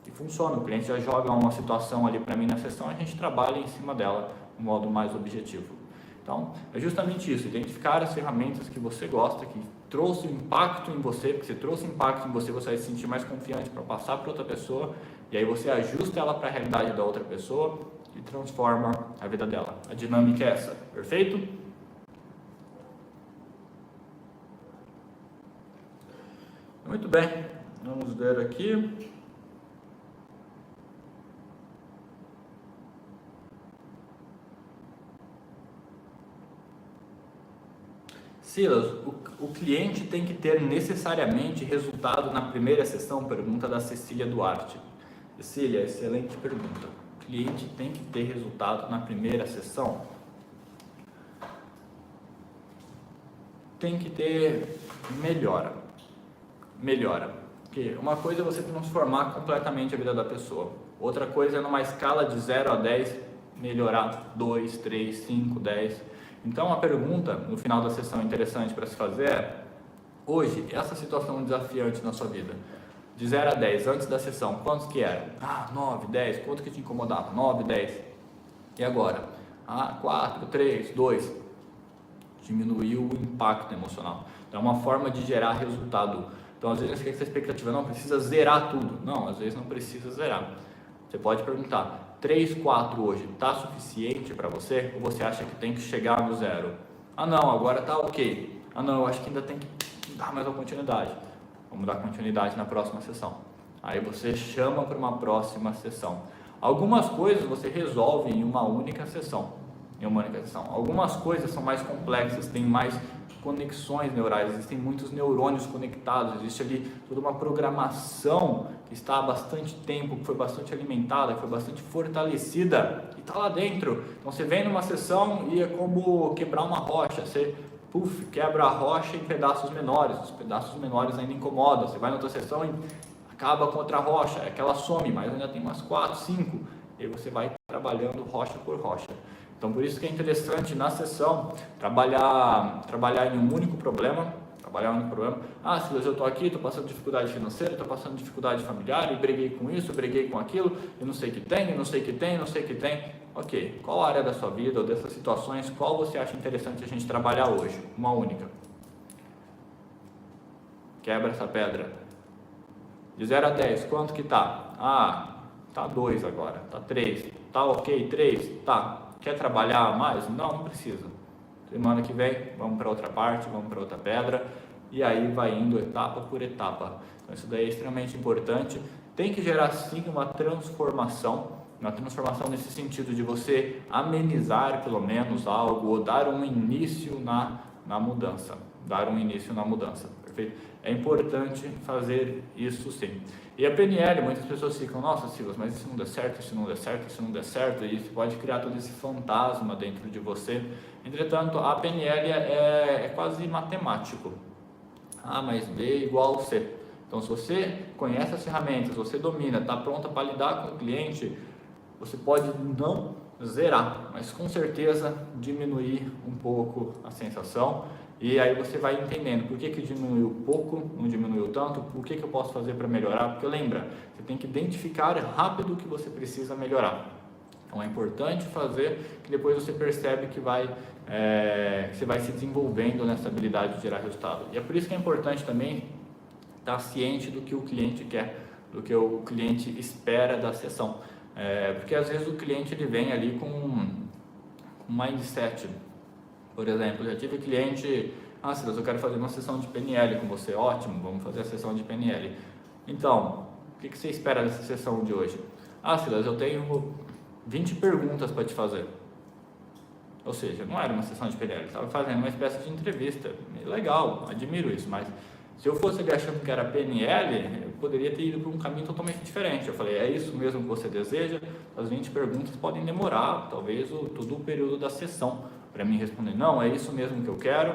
E funciona, o cliente já joga uma situação ali para mim na sessão, a gente trabalha em cima dela de um modo mais objetivo. Então, é justamente isso, identificar as ferramentas que você gosta, que trouxe impacto em você, porque se trouxe impacto em você, você vai se sentir mais confiante para passar para outra pessoa, e aí você ajusta ela para a realidade da outra pessoa e transforma a vida dela. A dinâmica é essa, perfeito? Muito bem, vamos ver aqui. Silas, o cliente tem que ter necessariamente resultado na primeira sessão? Pergunta da Cecília Duarte. Cecília, excelente pergunta. O cliente tem que ter resultado na primeira sessão? Tem que ter melhora. Porque uma coisa é você transformar completamente a vida da pessoa. Outra coisa é numa escala de 0 a 10, melhorar 2, 3, 5, 10. Então a pergunta no final da sessão interessante para se fazer é: hoje, essa situação desafiante na sua vida, de 0 a 10, antes da sessão, quantos que eram? 9, 10, quanto que te incomodava? 9, 10. E agora? 4, 3, 2. Diminuiu o impacto emocional. Então é uma forma de gerar resultado. Então às vezes essa expectativa não precisa zerar tudo. Não, às vezes não precisa zerar. Você pode perguntar: 3, 4 hoje está suficiente para você? Ou você acha que tem que chegar no 0? Não, agora está ok. Não, eu acho que ainda tem que dar mais uma continuidade. Vamos dar continuidade na próxima sessão. Aí você chama para uma próxima sessão. Algumas coisas você resolve em uma única sessão. Algumas coisas são mais complexas, tem mais conexões neurais, existem muitos neurônios conectados, existe ali toda uma programação que está há bastante tempo, que foi bastante alimentada, que foi bastante fortalecida e está lá dentro. Então você vem numa sessão e é como quebrar uma rocha, você quebra a rocha em pedaços menores, os pedaços menores ainda incomodam, você vai na outra sessão e acaba com outra rocha, aquela some, mas ainda tem umas 4, 5, e você vai trabalhando rocha por rocha. Então, por isso que é interessante na sessão trabalhar em um único problema. Silas, eu estou aqui, estou passando dificuldade financeira, estou passando dificuldade familiar, e briguei com isso, briguei com aquilo, e não sei o que tem. Ok, qual área da sua vida ou dessas situações, qual você acha interessante a gente trabalhar hoje? Uma única. Quebra essa pedra. De 0 a 10, quanto que tá? Tá 2 agora, tá 3. Tá ok, 3? Tá. Quer trabalhar mais? Não precisa. Semana que vem, vamos para outra parte, vamos para outra pedra, e aí vai indo etapa por etapa. Então isso daí é extremamente importante. Tem que gerar sim uma transformação nesse sentido de você amenizar pelo menos algo, ou dar um início na mudança. Perfeito? É importante fazer isso sim. E a PNL, muitas pessoas ficam: nossa, Silas, mas isso não der certo, e isso pode criar todo esse fantasma dentro de você. Entretanto, a PNL é quase matemático. A mais B igual C. Então, se você conhece as ferramentas, você domina, está pronta para lidar com o cliente, você pode não zerar, mas com certeza diminuir um pouco a sensação. E aí você vai entendendo por que diminuiu pouco, não diminuiu tanto, o que eu posso fazer para melhorar. Porque lembra, você tem que identificar rápido o que você precisa melhorar. Então é importante fazer, que depois você percebe que você vai se desenvolvendo nessa habilidade de gerar resultado. E é por isso que é importante também estar ciente do que o cliente quer, do que o cliente espera da sessão. Porque às vezes o cliente ele vem ali com um mindset. Por exemplo, já tive cliente: Silas, eu quero fazer uma sessão de PNL com você. Ótimo, vamos fazer a sessão de PNL. Então, o que você espera dessa sessão de hoje? Silas, eu tenho 20 perguntas para te fazer. Ou seja, não era uma sessão de PNL, estava fazendo uma espécie de entrevista. Legal, admiro isso, mas se eu fosse ali achando que era PNL, eu poderia ter ido para um caminho totalmente diferente. Eu falei: é isso mesmo que você deseja? As 20 perguntas podem demorar, talvez todo o período da sessão, para mim responder: não, é isso mesmo que eu quero.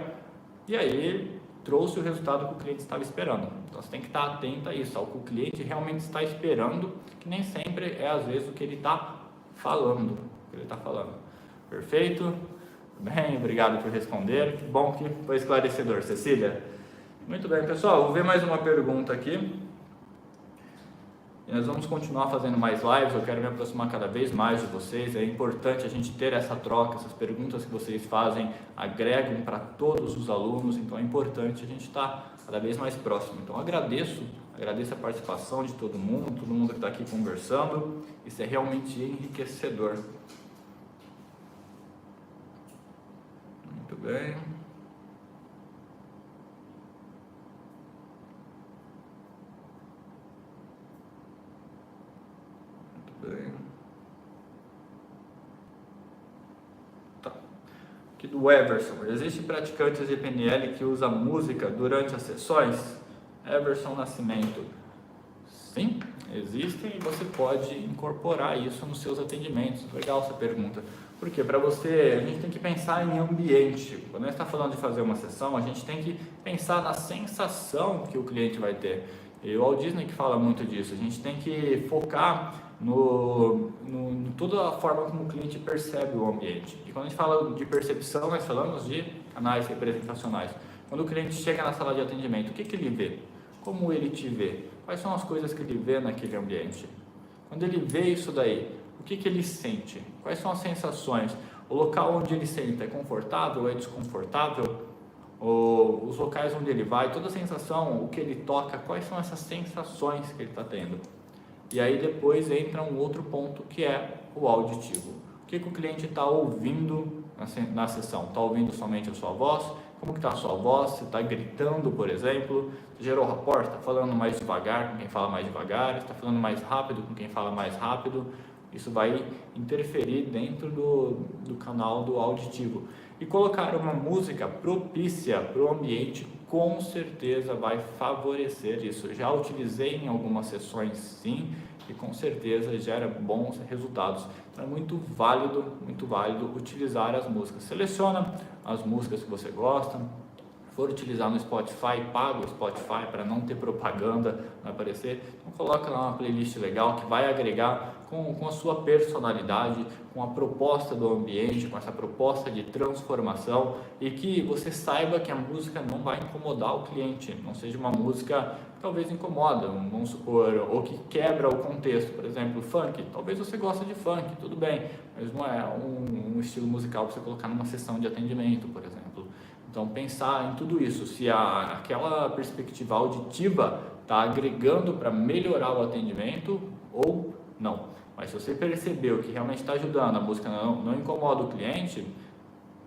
E aí trouxe o resultado que o cliente estava esperando. Então você tem que estar atento a isso, ao que o cliente realmente está esperando, que nem sempre é às vezes o que ele está falando. Perfeito? Bem, obrigado por responder. Que bom que foi esclarecedor, Cecília. Muito bem, pessoal, vou ver mais uma pergunta aqui. E nós vamos continuar fazendo mais lives, eu quero me aproximar cada vez mais de vocês. É importante a gente ter essa troca, essas perguntas que vocês fazem agregam para todos os alunos, então é importante a gente estar cada vez mais próximo. Então agradeço a participação de todo mundo que está aqui conversando, isso é realmente enriquecedor. Muito bem. Tá. Aqui do Everson, existem praticantes de PNL que usam música durante as sessões? Everson Nascimento, sim, existem e você pode incorporar isso nos seus atendimentos. Legal essa pergunta, porque para você, a gente tem que pensar em ambiente. Quando a gente está falando de fazer uma sessão, a gente tem que pensar na sensação que o cliente vai ter. E o Walt Disney que fala muito disso, a gente tem que focar no toda a forma como o cliente percebe o ambiente. E quando a gente fala de percepção, nós falamos de canais representacionais. Quando o cliente chega na sala de atendimento, o que ele vê? Como ele te vê? Quais são as coisas que ele vê naquele ambiente? Quando ele vê isso daí, o que ele sente? Quais são as sensações? O local onde ele senta é confortável ou é desconfortável? Ou os locais onde ele vai, toda a sensação, o que ele toca, quais são essas sensações que ele está tendo? E aí depois entra um outro ponto que é o auditivo. O que o cliente está ouvindo na sessão? Está ouvindo somente a sua voz? Como que está a sua voz? Você está gritando, por exemplo? Você gerou rapport? Está falando mais devagar com quem fala mais devagar? Está falando mais rápido com quem fala mais rápido? Isso vai interferir dentro do canal do auditivo. E colocar uma música propícia para o ambiente com certeza vai favorecer isso. Já utilizei em algumas sessões sim, e com certeza gera bons resultados. Então é muito válido utilizar as músicas. Seleciona as músicas que você gosta. Se for utilizar no Spotify, paga o Spotify para não ter propaganda não aparecer. Então coloca lá uma playlist legal que vai agregar com a sua personalidade, com a proposta do ambiente, com essa proposta de transformação, e que você saiba que a música não vai incomodar o cliente, não seja uma música que talvez incomoda, vamos supor, ou que quebra o contexto. Por exemplo, funk, talvez você goste de funk, tudo bem, mas não é um estilo musical para você colocar numa sessão de atendimento, por exemplo. Então pensar em tudo isso, se aquela perspectiva auditiva está agregando para melhorar o atendimento ou não. Mas se você percebeu que realmente está ajudando, a música não incomoda o cliente,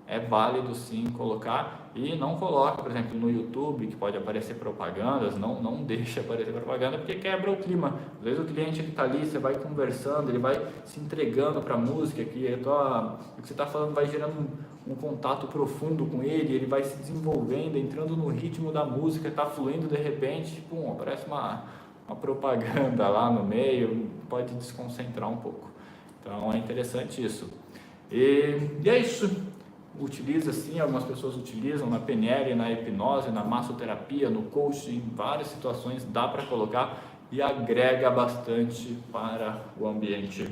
é válido sim colocar. E não coloca, por exemplo, no YouTube, que pode aparecer propagandas, não deixa aparecer propaganda, porque quebra o clima. Às vezes o cliente está ali, você vai conversando, ele vai se entregando para a música, que o que você está falando vai gerando um contato profundo com ele vai se desenvolvendo, entrando no ritmo da música, está fluindo, de repente, pum, aparece uma propaganda lá no meio, pode desconcentrar um pouco. Então é interessante isso. E é isso. Utiliza sim, algumas pessoas utilizam na PNL, na hipnose, na massoterapia, no coaching, em várias situações dá para colocar e agrega bastante para o ambiente.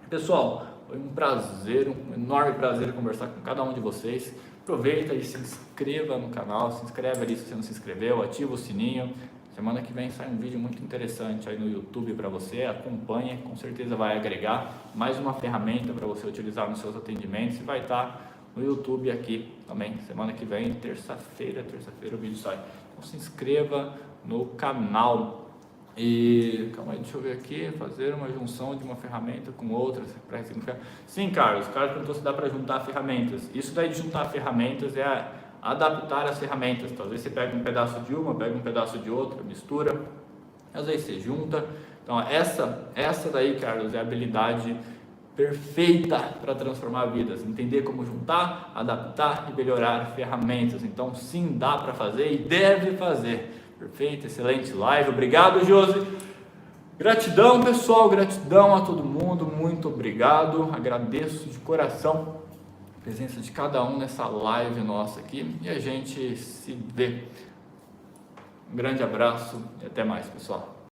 Pessoal, foi um prazer, um enorme prazer conversar com cada um de vocês. Aproveita e se inscreva no canal, se inscreve ali se você não se inscreveu, ativa o sininho. Semana que vem sai um vídeo muito interessante aí no YouTube para você, acompanhe, com certeza vai agregar mais uma ferramenta para você utilizar nos seus atendimentos e vai estar no YouTube aqui também, semana que vem, terça-feira o vídeo sai. Então se inscreva no canal. E calma aí, deixa eu ver aqui, fazer uma junção de uma ferramenta com outra para ressignificar. Sim, Carlos, o Carlos perguntou se dá para juntar ferramentas. Isso daí de juntar ferramentas é adaptar as ferramentas. Então, às vezes você pega um pedaço de uma, pega um pedaço de outra, mistura, às vezes você junta. Então essa daí, Carlos, é a habilidade perfeita para transformar vidas, entender como juntar, adaptar e melhorar ferramentas. Então sim, dá para fazer e deve fazer. Perfeito, excelente live, obrigado, Josi. Gratidão, pessoal, gratidão a todo mundo, muito obrigado, agradeço de coração a presença de cada um nessa live nossa aqui e a gente se vê. Um grande abraço e até mais, pessoal.